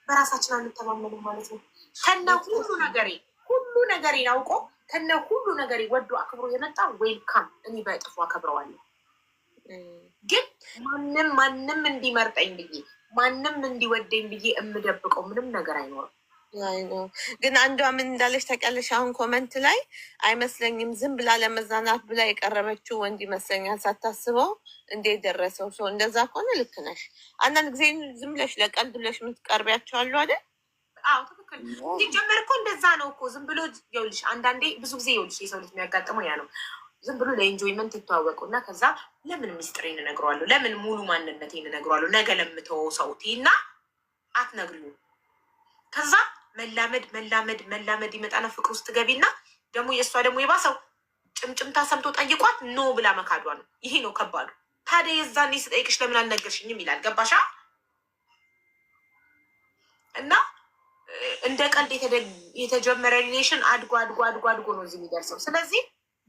በራሳችን አንተማመንም ማለት ነው። ከነ ሁሉ ነገሬ አውቆ ከነ ሁሉ ነገሬ ወዶ አክብሮ የመጣ ዌልካም፣ እኔ በእጥፉ አከብረዋለሁ። ግን ማንም እንዲመርጠኝ ብዬ ማንም እንዲወደኝ ብዬ የምደብቀው ምንም ነገር አይኖርም። ግን አንዷ ምን እንዳለች ታውቂያለሽ? አሁን ኮመንት ላይ አይመስለኝም ዝም ብላ ለመዝናናት ብላ የቀረበችው ወንድ ይመስለኛል ሳታስበው እንዴት ደረሰው ሰው። እንደዛ ከሆነ ልክ ነሽ። አንዳንድ ጊዜ ዝም ብለሽ ለቀልድ ብለሽ የምትቀርቢያቸው አሉ አይደል? አዎ ትክክል። ሲጀመር እኮ እንደዛ ነው እኮ ዝም ብሎ ይኸውልሽ፣ አንዳንዴ ብዙ ጊዜ ይኸውልሽ የሰው ልጅ የሚያጋጥመው ያ ነው። ዝም ብሎ ለኢንጆይመንት ይተዋወቁ እና ከዛ ለምን ሚስጥሬን እነግረዋለሁ፣ ለምን ሙሉ ማንነቴን እነግረዋለሁ፣ ነገ ለምተወው ሰውቴ እና አትነግሪው። ከዛ መላመድ ይመጣና ፍቅር ውስጥ ገቢና ደግሞ የእሷ ደግሞ የባሰው ጭምጭምታ ሰምቶ ጠይቋት ኖ ብላ መካዷ ነው። ይሄ ነው ከባዱ። ታዲያ የዛኔ ስጠይቅሽ ለምን አልነገርሽኝም ይላል። ገባሻ? እና እንደ ቀልድ የተጀመረ ሪሌሽን አድጎ አድጎ አድጎ አድጎ ነው እዚህ የሚደርሰው። ስለዚህ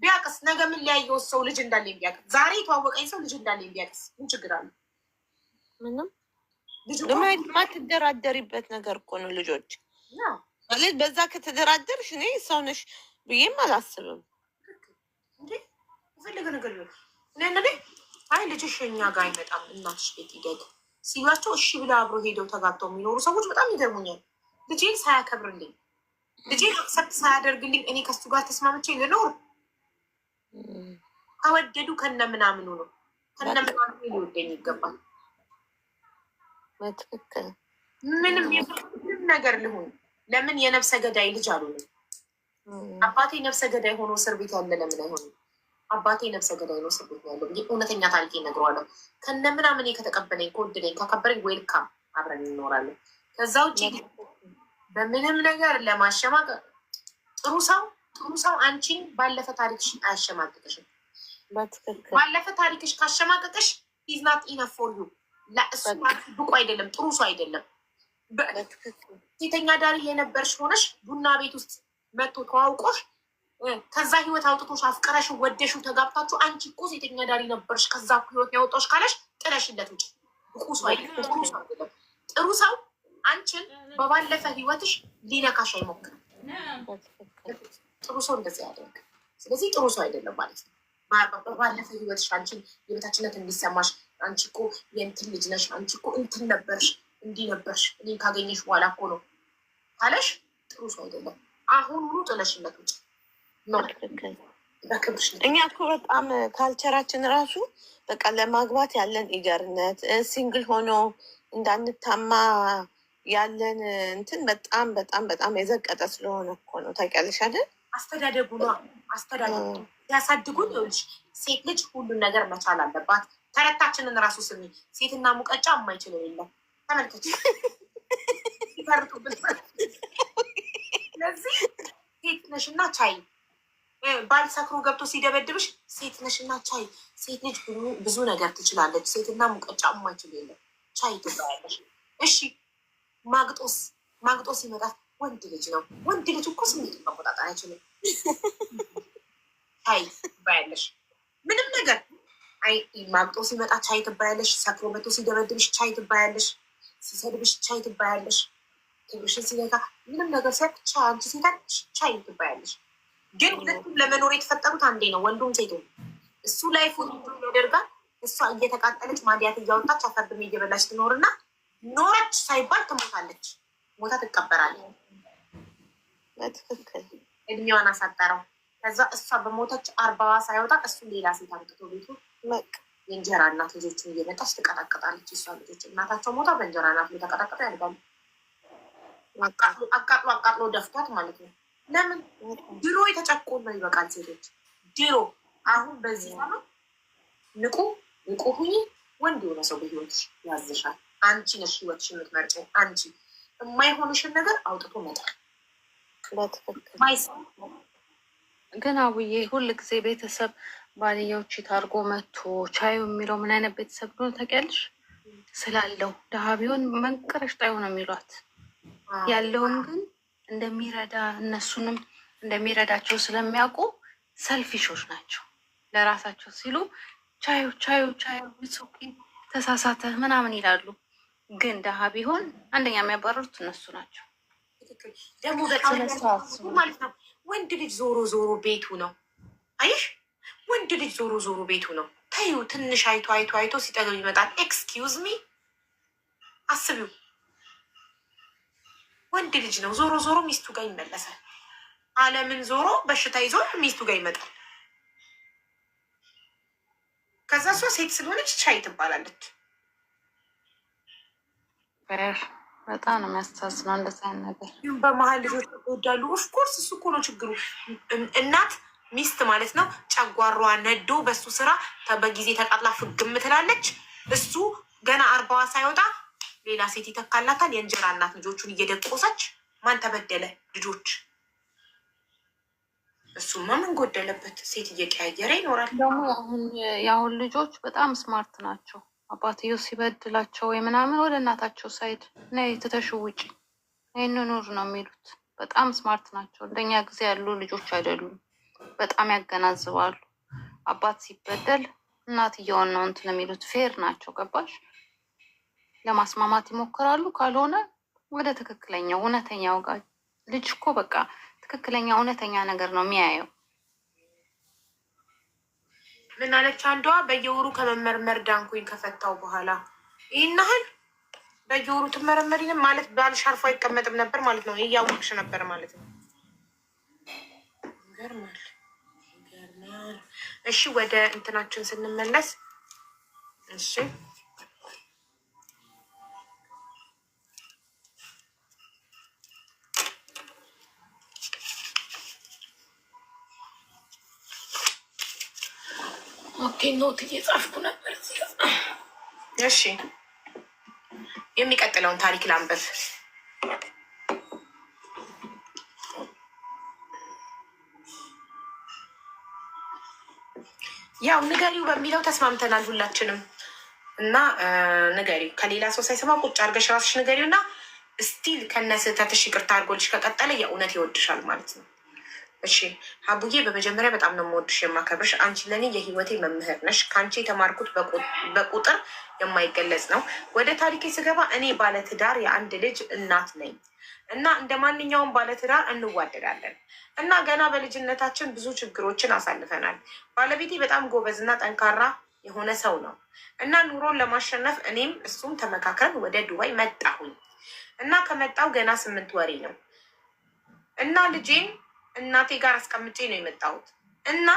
ቢያቅስ ነገ ምን ሊያየው ሰው ልጅ እንዳለኝ ቢያቅስ፣ ዛሬ የተዋወቀኝ ሰው ልጅ እንዳለኝ ቢያቅስ ምን ችግር አለ? ምንም ማትደራደሪበት ነገር እኮ ነው። ልጆች ማለት በዛ ከተደራደርሽ እኔ ሰው ነሽ ብዬም አላስብም። የፈለገ ነገር ሆን አይ ልጅሽ እኛ ጋር አይመጣም እናትሽ ቤት ይደግ ሲሏቸው እሺ ብላ አብሮ ሄደው ተጋብተው የሚኖሩ ሰዎች በጣም ይገርሙኛል። ልጄን ሳያከብርልኝ ልጄን አክሰፕት ሳያደርግልኝ እኔ ከሱ ጋር ተስማምቼ ልኖር? ከወደዱ ከነምናምኑ ነው ከነምናምኑ ሊወደኝ ይገባል። በትክክል ምንም ነገር ልሁን ለምን የነፍሰ ገዳይ ልጅ አሉንም። አባቴ ነፍሰ ገዳይ ሆኖ እስር ቤት ያለ ለምን አይሆንም? አባቴ ነፍሰ ገዳይ ነው እስር ቤት ያለው ብዬ እውነተኛ ታሪክ እነግረዋለሁ። ከነምናምን ከተቀበለኝ ከወደደኝ ካከበረኝ ዌልካም አብረን እንኖራለን። ከዛ ውጭ በምንም ነገር ለማሸማቀቅ ጥሩ ሰው አንቺን ባለፈ ታሪክሽ አያሸማቅቅሽም። ባለፈ ታሪክሽ ካሸማቀቅሽ ኢዝ ናት ኢነፍ ፎር ዩ። ለእሱ ብቁ አይደለም፣ ጥሩ ሰው አይደለም። ሴተኛ ዳሪ የነበርሽ ሆነሽ ቡና ቤት ውስጥ መጥቶ ተዋውቆሽ ከዛ ህይወት አውጥቶሽ አፍቀረሽ ወደሽው ተጋብታችሁ አንቺ እኮ ሴተኛ ዳሪ ነበርሽ ከዛ ህይወት ያወጣሽ ካለሽ ጥለሽለት ውጭ። ብቁ ሰው አይደለም። ጥሩ ሰው አንቺን በባለፈ ህይወትሽ ሊነካሽ አይሞክርም። ጥሩ ሰው እንደዚህ ያደርግ። ስለዚህ ጥሩ ሰው አይደለም ማለት ነው። በባለፈ ህይወትሽ አንቺን የበታችነት እንዲሰማሽ አንቺ እኮ የእንትን ልጅ ነሽ፣ አንቺ እኮ እንትን ነበርሽ፣ እንዲህ ነበርሽ፣ እኔን ካገኘሽ በኋላ እኮ ነው ካለሽ ጥሩ ሰው አይደለም። አሁን ሙሉ ጥለሽለት ውጭ። እኛ እኮ በጣም ካልቸራችን ራሱ በቃ ለማግባት ያለን ኢገርነት ሲንግል ሆኖ እንዳንታማ ያለን እንትን በጣም በጣም በጣም የዘቀጠ ስለሆነ እኮ ነው። ታውቂያለሽ አይደል? አስተዳደጉ ነው። አስተዳደጉ ያሳድጉን። ይኸውልሽ ሴት ልጅ ሁሉን ነገር መቻል አለባት። ተረታችንን ራሱ ስሚ። ሴትና ሙቀጫ የማይችለው የለም። ተመልከች ይፈርጡብን። ስለዚህ ሴት ነሽና ቻይ። ባል ሰክሮ ገብቶ ሲደበድብሽ ሴት ነሽና ቻይ። ሴት ልጅ ብዙ ነገር ትችላለች። ሴትና ሙቀጫ የማይችል የለም። ቻይ ትባያለሽ። እሺ ማግጦስ ይመጣል። ወንድ ልጅ ነው። ወንድ ልጅ እኮ ስሜቱን መቆጣጠር አይችልም። ቻይ ትባያለሽ። ምንም ነገር አይ ማግጦስ ሲመጣ ቻይ ትባያለሽ። ሰክሮ መቶ ሲደበድብሽ ቻይ ትባያለሽ። ሲሰድብሽ ቻይ ትባያለሽ። ክብርሽን ሲነካ ምንም ነገር ሲያቅ አንቺ ሴታች ቻይ ትባያለሽ። ግን ሁለቱም ለመኖር የተፈጠሩት አንዴ ነው፣ ወንዱም ሴቱም። እሱ ላይፍ ያደርጋል። እሷ እየተቃጠለች ማዲያት እያወጣች አፈርድሜ እየበላች ትኖርና ኖረች ሳይባል ትሞታለች። ሞታ ትቀበራለች። በትክክል እድሜዋን አሳጠረው። ከዛ እሷ በሞተች 40ዋ ሳይወጣ እሱ ሌላ ሴት አምጥቶ ቤቱ የእንጀራ እናት ልጆችን እየመጣች ትቀጠቅጣለች። እሷ ልጆች እናታቸው ሞታ በእንጀራ እናት ተቀጠቅጠ ያድጋሉ። አቃጥሎ ደፍቷት ማለት ነው። ለምን ድሮ የተጨቆን ነው ይበቃል። ሴቶች ድሮ አሁን በዚህ ዘመን ንቁ ሁኚ። ወንድ የሆነ ሰው በህይወትሽ ያዝሻል። አንቺ ነሽ ህይወትሽ የምትመርጪው። አንቺ የማይሆንሽን ነገር አውጥቶ መጣል። ግን አቡዬ ሁል ጊዜ ቤተሰብ ባልየው ቺት አድርጎ መቶ ቻዩ የሚለው ምን አይነት ቤተሰብ ነው ታውቂያለሽ? ስላለው ድሀ ቢሆን መንቀረሽ ጣዩ ነው የሚሏት። ያለውን ግን እንደሚረዳ እነሱንም እንደሚረዳቸው ስለሚያውቁ ሰልፊሾች ናቸው። ለራሳቸው ሲሉ ቻዩ ተሳሳተ ምናምን ይላሉ። ግን ድሀ ቢሆን አንደኛ የሚያባረሩት እነሱ ናቸው። ደግሞ በጣም ማለት ነው። ወንድ ልጅ ዞሮ ዞሮ ቤቱ ነው። አይሽ ወንድ ልጅ ዞሮ ዞሮ ቤቱ ነው። ተይው ትንሽ አይቶ ሲጠገብ ይመጣል። ኤክስኪውዝ ሚ አስቢው። ወንድ ልጅ ነው ዞሮ ዞሮ ሚስቱ ጋር ይመለሳል። ዓለምን ዞሮ በሽታ ይዞ ሚስቱ ጋር ይመጣል። ከዛ እሷ ሴት ስለሆነች ቻይ ትባላለች። በጣም ነው የሚያስተሳዝነው እንደዛ ነገር። በመሀል ልጆች ይወዳሉ። ኦፍኮርስ እሱ እኮ ነው ችግሩ። እናት ሚስት ማለት ነው ጨጓሯ ነዶ በሱ ስራ በጊዜ ተቃጥላ ፍግም ትላለች። እሱ ገና 40ዋ ሳይወጣ ሌላ ሴት ይተካላታል። የእንጀራ እናት ልጆቹን እየደቆሰች ማን ተበደለ? ልጆች እሱማ ምን ጎደለበት? ሴት እየቀያየረ ይኖራል። ደግሞ የአሁን ልጆች በጣም ስማርት ናቸው። አባትየው ሲበድላቸው ወይ ምናምን ወደ እናታቸው ሳይድ ነይ ትተሽው ውጪ ይህን ኑር ነው የሚሉት። በጣም ስማርት ናቸው። እንደኛ ጊዜ ያሉ ልጆች አይደሉም። በጣም ያገናዝባሉ። አባት ሲበደል እናትየውን ነው እንትን የሚሉት። ፌር ናቸው። ገባሽ? ለማስማማት ይሞክራሉ። ካልሆነ ወደ ትክክለኛው እውነተኛው ጋር ልጅ እኮ በቃ ትክክለኛ እውነተኛ ነገር ነው የሚያየው። ምን አለች አንዷ? በየወሩ ከመመርመር ዳንኩኝ ከፈታው በኋላ። ይህን ያህል በየወሩ ትመረመሪንም ማለት ባልሽ አርፎ አይቀመጥም ነበር ማለት ነው። እያወቅሽ ነበር ማለት ነው። ይገርማል፣ ይገርማል። እሺ ወደ እንትናችን ስንመለስ እሺ ኦኬ፣ ኖት እየጻፍኩ ነበር። እሺ የሚቀጥለውን ታሪክ ላንበብ። ያው ንገሪው በሚለው ተስማምተናል ሁላችንም እና ንገሪው ከሌላ ሰው ሳይሰማ ቁጭ አድርገሽ ራስሽ ንገሪው እና ስቲል ከነ ስህተትሽ ይቅርታ አድርጎልሽ ከቀጠለ የእውነት ይወድሻል ማለት ነው። እሺ ሀቡዬ፣ በመጀመሪያ በጣም ነው የምወድሽ የማከብርሽ። አንቺ ለእኔ የህይወቴ መምህር ነሽ። ከአንቺ የተማርኩት በቁጥር የማይገለጽ ነው። ወደ ታሪኬ ስገባ እኔ ባለትዳር የአንድ ልጅ እናት ነኝ እና እንደ ማንኛውም ባለትዳር እንዋደዳለን እና ገና በልጅነታችን ብዙ ችግሮችን አሳልፈናል። ባለቤቴ በጣም ጎበዝና ጠንካራ የሆነ ሰው ነው እና ኑሮን ለማሸነፍ እኔም እሱም ተመካከርን ወደ ዱባይ መጣሁኝ እና ከመጣው ገና 8 ወሬ ነው እና ልጄን እናቴ ጋር አስቀምጬ ነው የመጣሁት እና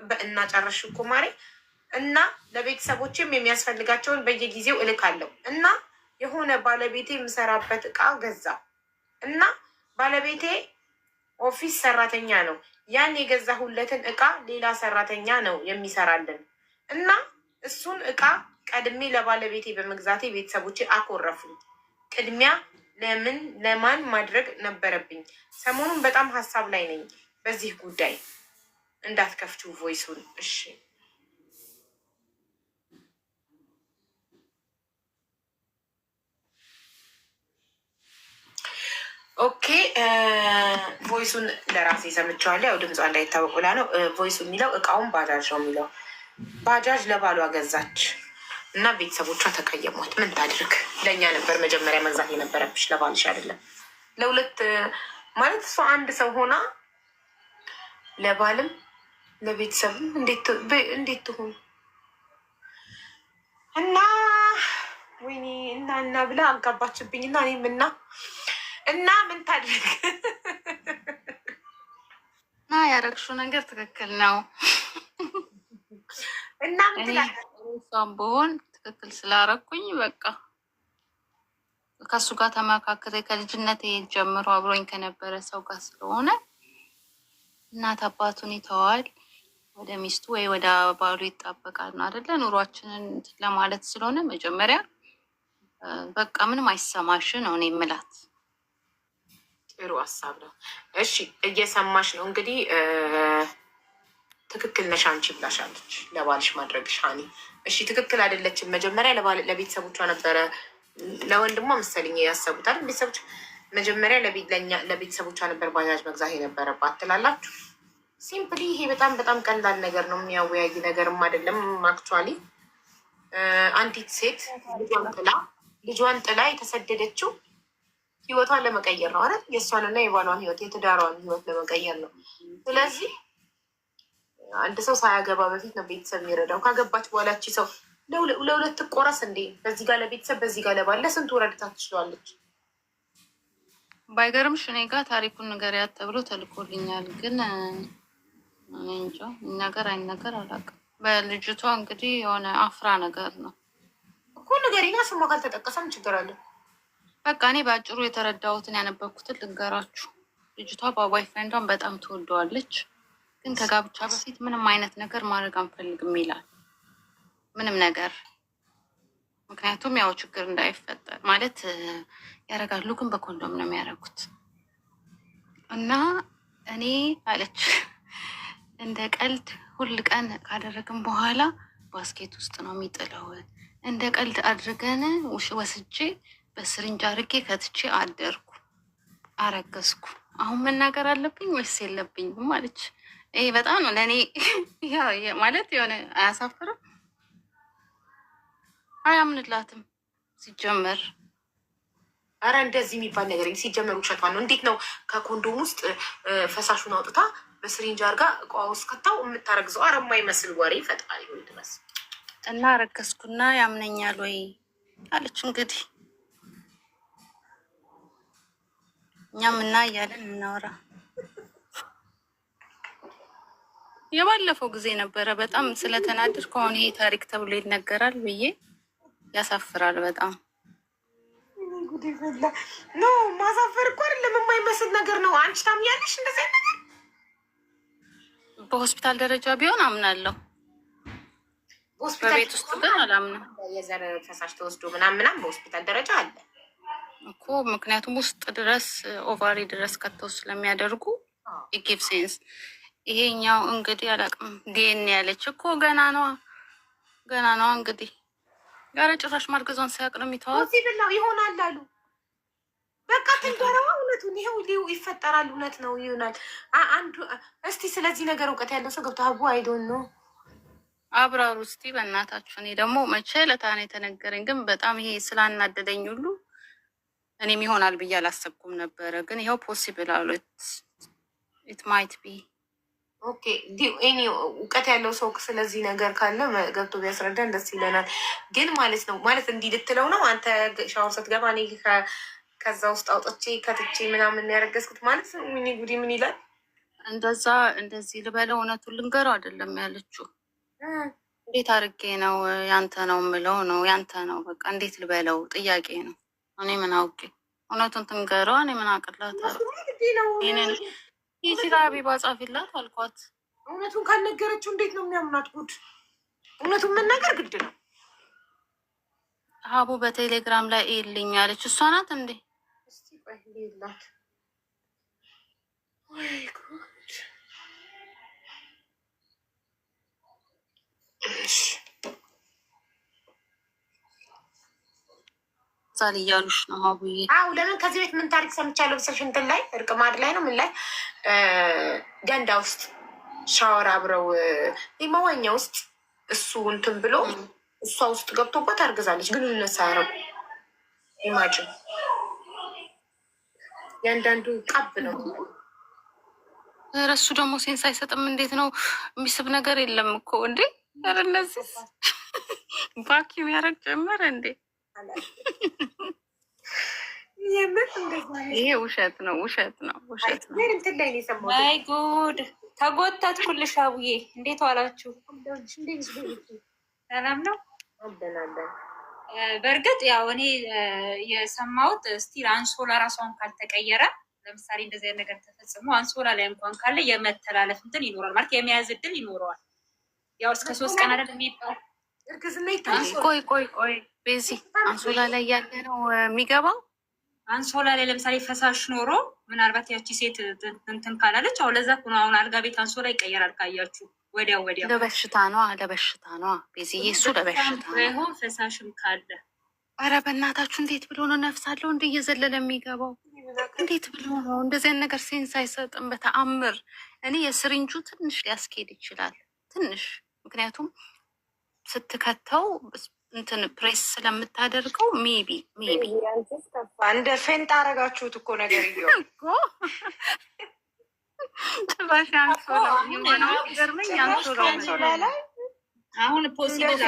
በእና ጨረሽ እኮ ማሬ እና ለቤተሰቦችም የሚያስፈልጋቸውን በየጊዜው እልካለሁ እና የሆነ ባለቤቴ የምሰራበት እቃ ገዛ እና ባለቤቴ ኦፊስ ሰራተኛ ነው። ያን የገዛሁለትን እቃ ሌላ ሰራተኛ ነው የሚሰራልን እና እሱን እቃ ቀድሜ ለባለቤቴ በመግዛቴ ቤተሰቦቼ አኮረፉኝ። ቅድሚያ ለማን ማድረግ ነበረብኝ? ሰሞኑን በጣም ሀሳብ ላይ ነኝ በዚህ ጉዳይ። እንዳትከፍቱ ቮይሱን እሺ። ኦኬ ቮይሱን ለራሴ ሰምቼዋለሁ። ያው ድምጿ እንዳይታወቅ ብላ ነው። ቮይሱ የሚለው እቃውን ባጃጅ ነው የሚለው። ባጃጅ ለባሏ ገዛች እና ቤተሰቦቿ ተቀየሟት። ምን ታድርግ? ለእኛ ነበር መጀመሪያ መግዛት የነበረብሽ፣ ለባልሽ አይደለም። ለሁለት ማለት እሷ አንድ ሰው ሆና ለባልም ለቤተሰብም እንዴት ትሆን? እና ወይኔ እና ብላ አጋባችብኝ እና እኔም እና ምን ታድርግ? እና ያረግሽው ነገር ትክክል ነው እና ምን ትላለች? እሷም ብሆን ትክክል ስላረኩኝ በቃ ከሱ ጋር ተመካከረ። ከልጅነት ጀምሮ አብሮኝ ከነበረ ሰው ጋር ስለሆነ እናት አባቱን ይተዋል፣ ወደ ሚስቱ ወይ ወደ ባሉ ይጣበቃል ነው አይደለ? ኑሯችንን ለማለት ስለሆነ መጀመሪያ በቃ ምንም አይሰማሽ ነው እኔ የምላት። ጥሩ ሀሳብ ነው። እሺ እየሰማሽ ነው እንግዲህ። ትክክል ነሽ አንቺ ብላሻለች ለባልሽ ማድረግሽ ሀኒ። እሺ ትክክል አይደለችም። መጀመሪያ ለቤተሰቦቿ ነበረ ለወንድሟ መሰለኝ ያሰቡታል ቤተሰቦች። መጀመሪያ ለቤተሰቦቿ ነበር ባጃጅ መግዛት የነበረባት ትላላችሁ። ሲምፕሊ ይሄ በጣም በጣም ቀላል ነገር ነው፣ የሚያወያይ ነገርም አይደለም። አክቹዋሊ አንዲት ሴት ልጇን ጥላ የተሰደደችው ህይወቷን ለመቀየር ነው አይደል? የእሷንና የባሏን ህይወት የትዳሯን ህይወት ለመቀየር ነው። ስለዚህ አንድ ሰው ሳያገባ በፊት ነው ቤተሰብ የሚረዳው። ካገባች በኋላች ሰው ለሁለት ቆረስ እንዴ? በዚህ ጋር ለቤተሰብ በዚህ ጋር ለባለ ስንት ወረድታ ትችላለች። ባይገርምሽ እኔ ጋር ታሪኩን ንገሪያት ተብሎ ተልኮልኛል፣ ግን እንጃ ነገር አይነገር አላውቅም። በልጅቷ እንግዲህ የሆነ አፍራ ነገር ነው እኮ ንገሪና፣ ስሟ ካልተጠቀሰም ችግር አለ። በቃ እኔ በአጭሩ የተረዳሁትን ያነበብኩትን ልንገራችሁ። ልጅቷ በቦይ ፍሬንዷን በጣም ትወደዋለች፣ ግን ከጋብቻ በፊት ምንም አይነት ነገር ማድረግ አንፈልግም ይላል። ምንም ነገር ምክንያቱም ያው ችግር እንዳይፈጠር ማለት ያደርጋሉ፣ ግን በኮንዶም ነው የሚያደርጉት። እና እኔ አለች እንደ ቀልድ ሁል ቀን ካደረግን በኋላ ባስኬት ውስጥ ነው የሚጥለው። እንደ ቀልድ አድርገን ወስጄ በስርንጅ አድርጌ ከትቼ አደርኩ፣ አረገዝኩ። አሁን መናገር አለብኝ ወይስ የለብኝም አለች። ይሄ በጣም ነው ለእኔ ማለት የሆነ አያሳፍርም? አያምንላትም ሲጀመር። አረ እንደዚህ የሚባል ነገር ሲጀመር ውሸቷን ነው። እንዴት ነው ከኮንዶም ውስጥ ፈሳሹን አውጥታ በስሪንጅ አርጋ እቃ ውስጥ ከታው የምታረግዘው? አረ የማይመስል ወሬ ፈጣሪ ወይ ድረስ እና ረገዝኩና ያምነኛል ወይ አለች። እንግዲህ እኛም እና እያለን እናወራ። የባለፈው ጊዜ ነበረ በጣም ስለተናደድኩ አሁን ይሄ ታሪክ ተብሎ ይነገራል ብዬ ያሳፍራል በጣም። ጉድ ይፈላ ኖ ማሳፈር እኮ አይደለም የማይመስል ነገር ነው። አንቺ ታምኛለሽ እንደዚህ ነገር? በሆስፒታል ደረጃ ቢሆን አምናለሁ፣ በቤት ውስጥ ግን አላምንም። የዘር ፈሳሽ ተወስዶ ምናምን በሆስፒታል ደረጃ አለ እኮ ምክንያቱም ውስጥ ድረስ ኦቫሪ ድረስ ከተው ስለሚያደርጉ ኢጊቭ ሴንስ። ይሄኛው እንግዲህ አላቅም ዲኤንኤ ያለች እኮ ገና ነዋ እንግዲህ ጋር ጭራሽ ማርገዟን ሳያውቅ ነው የሚተዋት። ሲብላው ይሆናል አሉ በቃ ትንገረዋ። እውነቱን ይኸው ይፈጠራል። እውነት ነው ይሆናል። አንዱ እስቲ ስለዚህ ነገር እውቀት ያለው ሰው ገብቶ አቡ አይዶን ነው አብራሩ እስቲ በእናታችሁ። እኔ ደግሞ መቼ ለታን የተነገረኝ ግን በጣም ይሄ ስላናደደኝ ሁሉ እኔም ይሆናል ብዬ አላሰብኩም ነበረ። ግን ይኸው ፖሲብል አሉ። ኢት ማይት ቢ ኦኬ። እኔ እውቀት ያለው ሰው ስለዚህ ነገር ካለ ገብቶ ቢያስረዳን ደስ ይለናል። ግን ማለት ነው ማለት እንዲህ ልትለው ነው አንተ ሻወር ስትገባ እኔ ከዛ ውስጥ አውጥቼ ከትቼ ምናምን ያረገዝኩት ማለት ነው። ምን ጉዲ ምን ይላል? እንደዚህ ልበለው እውነቱን ልንገረው አይደለም ያለችው። እንዴት አድርጌ ነው ያንተ ነው የምለው ነው ያንተ ነው በቃ እንዴት ልበለው ጥያቄ ነው። እኔ ምን አውቄ እውነቱን ትንገረው እኔ ምን አቅላታለሁ። ይህ ሀቢባ ጻፊላት አልኳት። እውነቱን ካልነገረችው እንዴት ነው የሚያምናት? ጉድ እውነቱን መናገር ግድ ነው። ሀቡ በቴሌግራም ላይ ይልኝ ያለች እሷ ናት እንዴ? እስቲ ቆይ ሌላት ወይ ጉድ። ዛል እያሉሽ ነው ሀቡዬ? አው ለምን ከዚህ ቤት ምን ታሪክ ሰምቻለሁ ብሰሽ እንትን ላይ እርቅ ማድ ላይ ነው ምን ላይ ገንዳ ውስጥ ሻወር አብረው መዋኛ ውስጥ እሱ እንትን ብሎ እሷ ውስጥ ገብቶባት አርግዛለች። ግንኙነት ሳያረጉ ኢማጅን ያንዳንዱ ቀብ ነው። እሱ ደግሞ ሴንስ አይሰጥም። እንዴት ነው የሚስብ ነገር የለም እኮ እንዴ! ኧረ እነዚህ ቫኪዩም ያደረግ ጀመረ እንዴ! ይሄ ውሸት ነው። ማይ ጉድ ተጎተትኩልሽ። አቡዬ እንዴት ዋላችሁ? ሰላም ነው። በእርግጥ ያው እኔ የሰማሁት ስቲል አንሶላ ራሷን ካልተቀየረ ለምሳሌ እንደዚህ አይነት ነገር ተፈጽሞ አንሶላ ላይ እንኳን ካለ የመተላለፍ እንትን ይኖራል ማለት የመያዝ እድል ይኖረዋል። ያው እስከ 3 ቀን አይደል የሚባል እርግዝና ይታል። ቆይ ቤዚ አንሶላ ላይ ያለ ነው የሚገባው። አንሶላ ላይ ለምሳሌ ፈሳሽ ኖሮ ምናልባት ያቺ ሴት እንትን ካላለች አሁን ለዛ ነው አሁን አልጋ ቤት አንሶላ ይቀየራል ካያችሁ ወዲያው ለበሽታ ነው ቤዚዬ፣ እሱ ለበሽታ ነው። ፈሳሽም ካለ ኧረ በእናታችሁ እንዴት ብሎ ነው ነፍስ አለው እንደ እየዘለለ የሚገባው? እንዴት ብሎ ነው? እንደዚህ አይነት ነገር ሴንስ አይሰጥም በተአምር። እኔ የስሪንጁ ትንሽ ሊያስኬድ ይችላል ትንሽ፣ ምክንያቱም ስትከተው እንትን ፕሬስ ስለምታደርገው ሜቢ እንደ ፌንጣ አረጋችሁት እኮ ነገር ጭራሽ አንሶላ ላይ አሁን ፖሲብል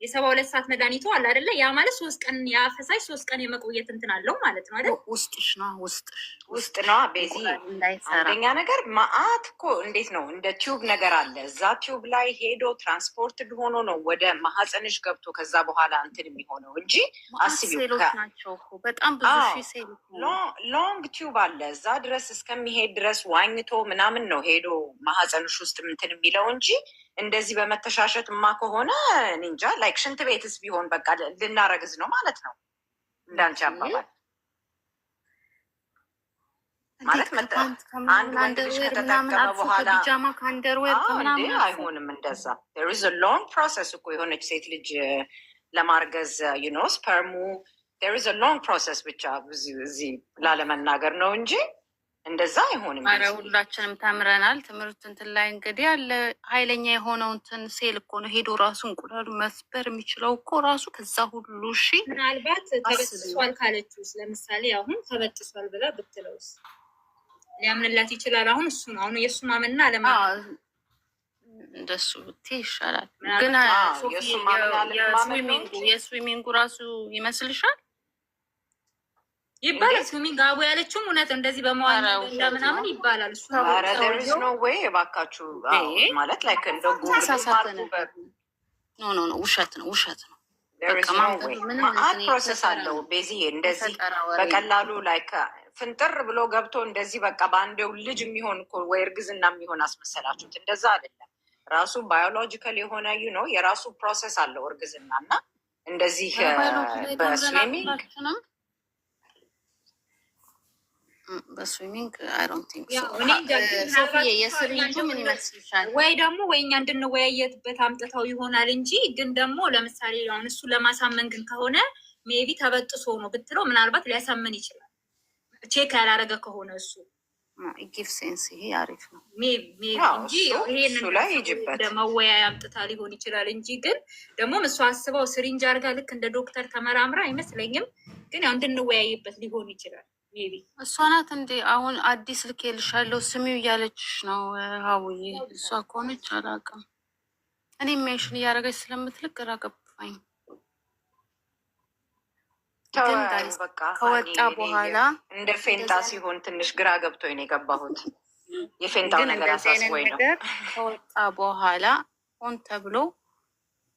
የ72 ሰዓት መድኃኒቱ አለ አይደለ? ያ ማለት 3 ቀን ያፈሳሽ 3 ቀን የመቆየት እንትን አለው ማለት ነው አይደል? ውስጥ ነው ቤዚ። አንደኛ ነገር ማአት እኮ እንዴት ነው እንደ ቲዩብ ነገር አለ እዛ ቲዩብ ላይ ሄዶ ትራንስፖርት ሆኖ ነው ወደ ማህፀንሽ ገብቶ ከዛ በኋላ እንትን የሚሆነው እንጂ አስቢው በጣም ብዙ ሎንግ ቲዩብ አለ እዛ ድረስ እስከሚሄድ ድረስ ዋኝቶ ምናምን ነው ሄዶ ማህፀንሽ ውስጥ እንትን የሚለው እንጂ እንደዚህ በመተሻሸት ማ ከሆነ እንጃ ላይክ ሽንት ቤትስ ቢሆን በቃ ልናረግዝ ነው ማለት ነው እንዳንቺ አባባል። ማለት አንድ ወንድ ልጅ ከተጠቀመ በኋላ ቢጃማ ከአንደርዌር ከምናምን አይሆንም። እንደዛ there is a long process እኮ የሆነች ሴት ልጅ ለማርገዝ ስፐርሙ there is a long process ብቻ እዚህ ላለመናገር ነው እንጂ እንደዛ አይሆንም። ኧረ ሁላችንም ተምረናል ትምህርት እንትን ላይ እንግዲህ ያለ ኃይለኛ የሆነው እንትን ሴል እኮ ነው ሄዶ ራሱ እንቁላሉ መስበር የሚችለው እኮ ራሱ ከዛ ሁሉ። እሺ ምናልባት ተበጥሷል ካለችውስ ለምሳሌ አሁን ተበጥሷል ብላ ብትለውስ ሊያምንላት ይችላል። አሁን እሱ ነው አሁን የእሱ ማመንና አለማመን እንደሱ ብትይ ይሻላል። ግን የስዊሚንጉ ራሱ ይመስልሻል ይባላል? ስዊሚንግ አቡ ያለችውም እውነት እንደዚህ በመዋል ምናምን ይባላል። እሱ ነው ወይ እባካችሁ ማለት ላይ እንደ ኖ ውሸት ነው ውሸት ነው። ማአት ፕሮሰስ አለው ቤዚዬ። እንደዚህ በቀላሉ ላይ ፍንጥር ብሎ ገብቶ እንደዚህ በቃ በአንዴው ልጅ የሚሆን ወይ እርግዝና የሚሆን አስመሰላችሁት? እንደዛ አይደለም። ራሱ ባዮሎጂካል የሆነ የራሱ ፕሮሰስ አለው እርግዝና እና እንደዚህ በስዊሚንግ በስዊሚንግ አይ ዶንት ቲንክ ሶ። የስዊሚንግ ምን ይመስልሻል? ወይ ደግሞ ወይ እኛ እንድንወያየትበት አምጥተው ይሆናል እንጂ ግን ደግሞ ለምሳሌ አሁን እሱ ለማሳመን ግን ከሆነ ሜቢ ተበጥሶ ነው ብትለው ምናልባት ሊያሳምን ይችላል። ቼክ ያላረገ ከሆነ እሱ ጊቭ ሴንስ። ይሄ አሪፍ ነው ሜቢ እንጂ ይሄንን ላይ መወያያ አምጥታ ሊሆን ይችላል እንጂ ግን ደግሞ እሱ አስበው ስሪንጅ አርጋ ልክ እንደ ዶክተር ተመራምራ አይመስለኝም። ግን ያው እንድንወያይበት ሊሆን ይችላል። እሷ ናት እንዴ አሁን አዲስ ልኬልሻለሁ ስሚው እያለችሽ ነው ሀውዬ? እሷ ከሆነች አላውቅም። እኔ የሚያይሽን እያደረገች ስለምትልቅ ግራ ገባኝ። ከወጣ በኋላ እንደ ፌንጣ ሲሆን ትንሽ ግራ ገብቶኝ ነው የገባሁት። የፌንጣው ነገር አሳስቦኝ ነው። ከወጣ በኋላ ሆን ተብሎ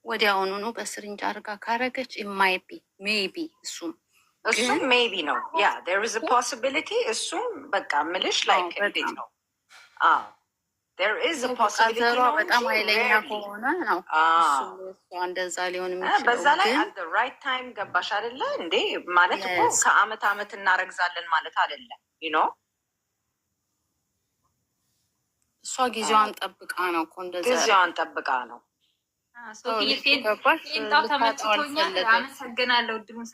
ወዲያውኑኑ በስሪንጅ አርጋ ካረገች ኢማይቢ ሜይቢ እሱም ሜይቢ ነው ያ there is a possibility እሱም በቃ ምልሽ ላይክ እንዴት ነው there is a possibility ነው። በጣም ኃይለኛ ከሆነ ነው እንደዛ ሊሆን የሚችለው። በዛ ላይ at the right time ገባሽ አይደለ እንዴ? ማለት እኮ ከአመት አመት እናረግዛለን ማለት አይደለም እሷ ጊዜዋን ጠብቃ ነው እኮ እንደዛ ጊዜዋን ጠብቃ ነው። ፌንጣው ተመችቶኛል። አመሰግናለሁ እድሉን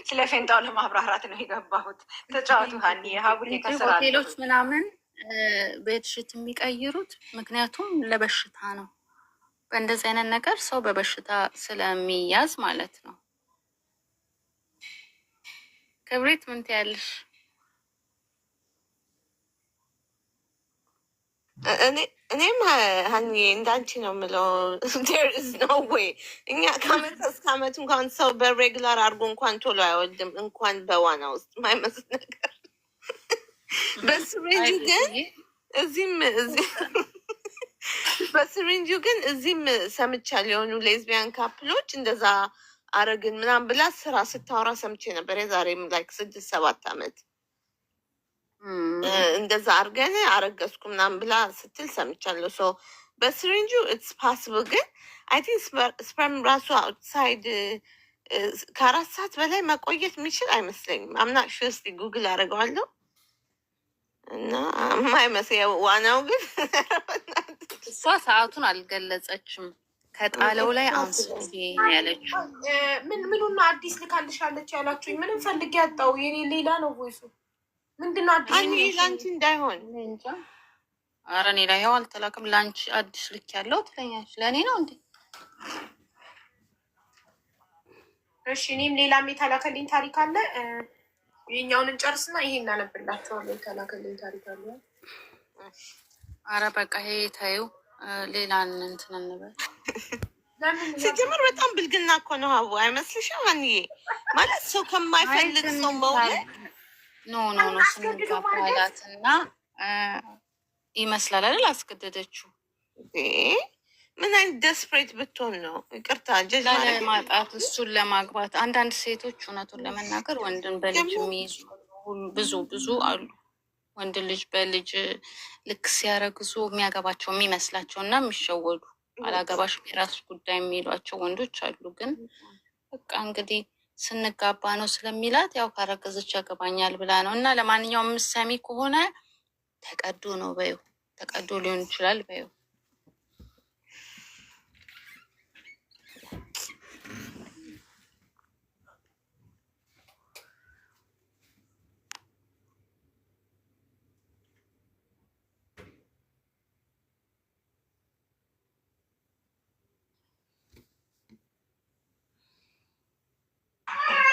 ስለ ፌንጣው ለማብራራት ነው የገባሁት። ተጫዋቱ ሀኒ ሀቡሌ ሆቴሎች ምናምን ቤድሽት የሚቀይሩት ምክንያቱም ለበሽታ ነው። በእንደዚህ አይነት ነገር ሰው በበሽታ ስለሚያዝ ማለት ነው። ክብሪት ምን ትያለሽ? እኔም ሀኒ እንዳንቺ ነው የምለው። there is no way እኛ ከአመት እስከ አመት እንኳን ሰው በሬግላር አድርጎ እንኳን ቶሎ አይወልድም እንኳን በዋና ውስጥ የማይመስል ነገር። በስሪንጁ ግን እዚህም ሰምቻለሁ የሆኑ ሌዝቢያን ካፕሎች እንደዛ አረግን ምናምን ብላ ስራ ስታወራ ሰምቼ ነበር። የዛሬም ላይክ 6-7 አመት እንደዛ አርገን አረገዝኩ ምናምን ብላ ስትል ሰምቻለሁ። ሶ በስሪንጁ ኢትስ ፓስብል ግን አይ ቲንክ ስፐርም ራሱ አውትሳይድ ከ4 ሰዓት በላይ መቆየት የሚችል አይመስለኝም። አምና ሽስቲ ጉግል አደርገዋለሁ እና ማይመስል ዋናው ግን እሷ ሰዓቱን አልገለጸችም። ከጣለው ላይ አንስቼ ያለችው ምኑና አዲስ ልካልሻለች ያላችሁኝ ምንም ፈልጌ ያጣው የኔ ሌላ ነው ቮይሱ ምንድነው? አዲስ ላንቺ እንዳይሆን እንጃ። ኧረ እኔ ላይ ያው አልተላከም። ላንቺ አዲስ ልክ ያለው ትለኛለች። ለእኔ ነው እንዴ? እሺ እኔም ሌላም የተላከልኝ ታሪክ አለ። የኛውን እንጨርስና ይሄ እናነብላቸዋለን። የተላከልኝ ታሪክ አለ። ኧረ በቃ ይሄ ታዩ ሌላ እንትን እንበል። ሲጀምር በጣም ብልግና እኮ ነው ሀቡ አይመስልሽም? ሀኒዬ ማለት ሰው ከማይፈልግ ሰው መውለድ ኖ ስንጋባላት እና ይመስላል አይደል? አስገደደችው። ምን አይነት ደስፕሬት ብትሆን ነው? ይቅርታ ለማጣት እሱን ለማግባት። አንዳንድ ሴቶች እውነቱን ለመናገር ወንድን በልጅ የሚይዙ ብዙ አሉ። ወንድ ልጅ በልጅ ልክ ሲያረግዙ የሚያገባቸው የሚመስላቸው እና የሚሸወዱ አላገባሽም የራሱ ጉዳይ የሚሏቸው ወንዶች አሉ። ግን በቃ እንግዲህ ስንጋባ ነው ስለሚላት ያው ካረገዘች ያገባኛል ብላ ነው። እና ለማንኛውም ምሳሚ ከሆነ ተቀዶ ነው በይው፣ ተቀዶ ሊሆን ይችላል በይው።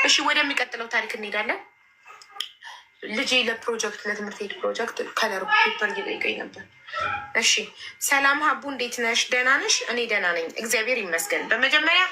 እሺ ወደሚቀጥለው ታሪክ እንሄዳለን። ልጄ ለፕሮጀክት ለትምህርት ቤት ፕሮጀክት ከለር ፔፐር እየጠየቀኝ ነበር። እሺ ሰላም ሀቡ እንዴት ነሽ? ደህና ነሽ? እኔ ደህና ነኝ እግዚአብሔር ይመስገን። በመጀመሪያ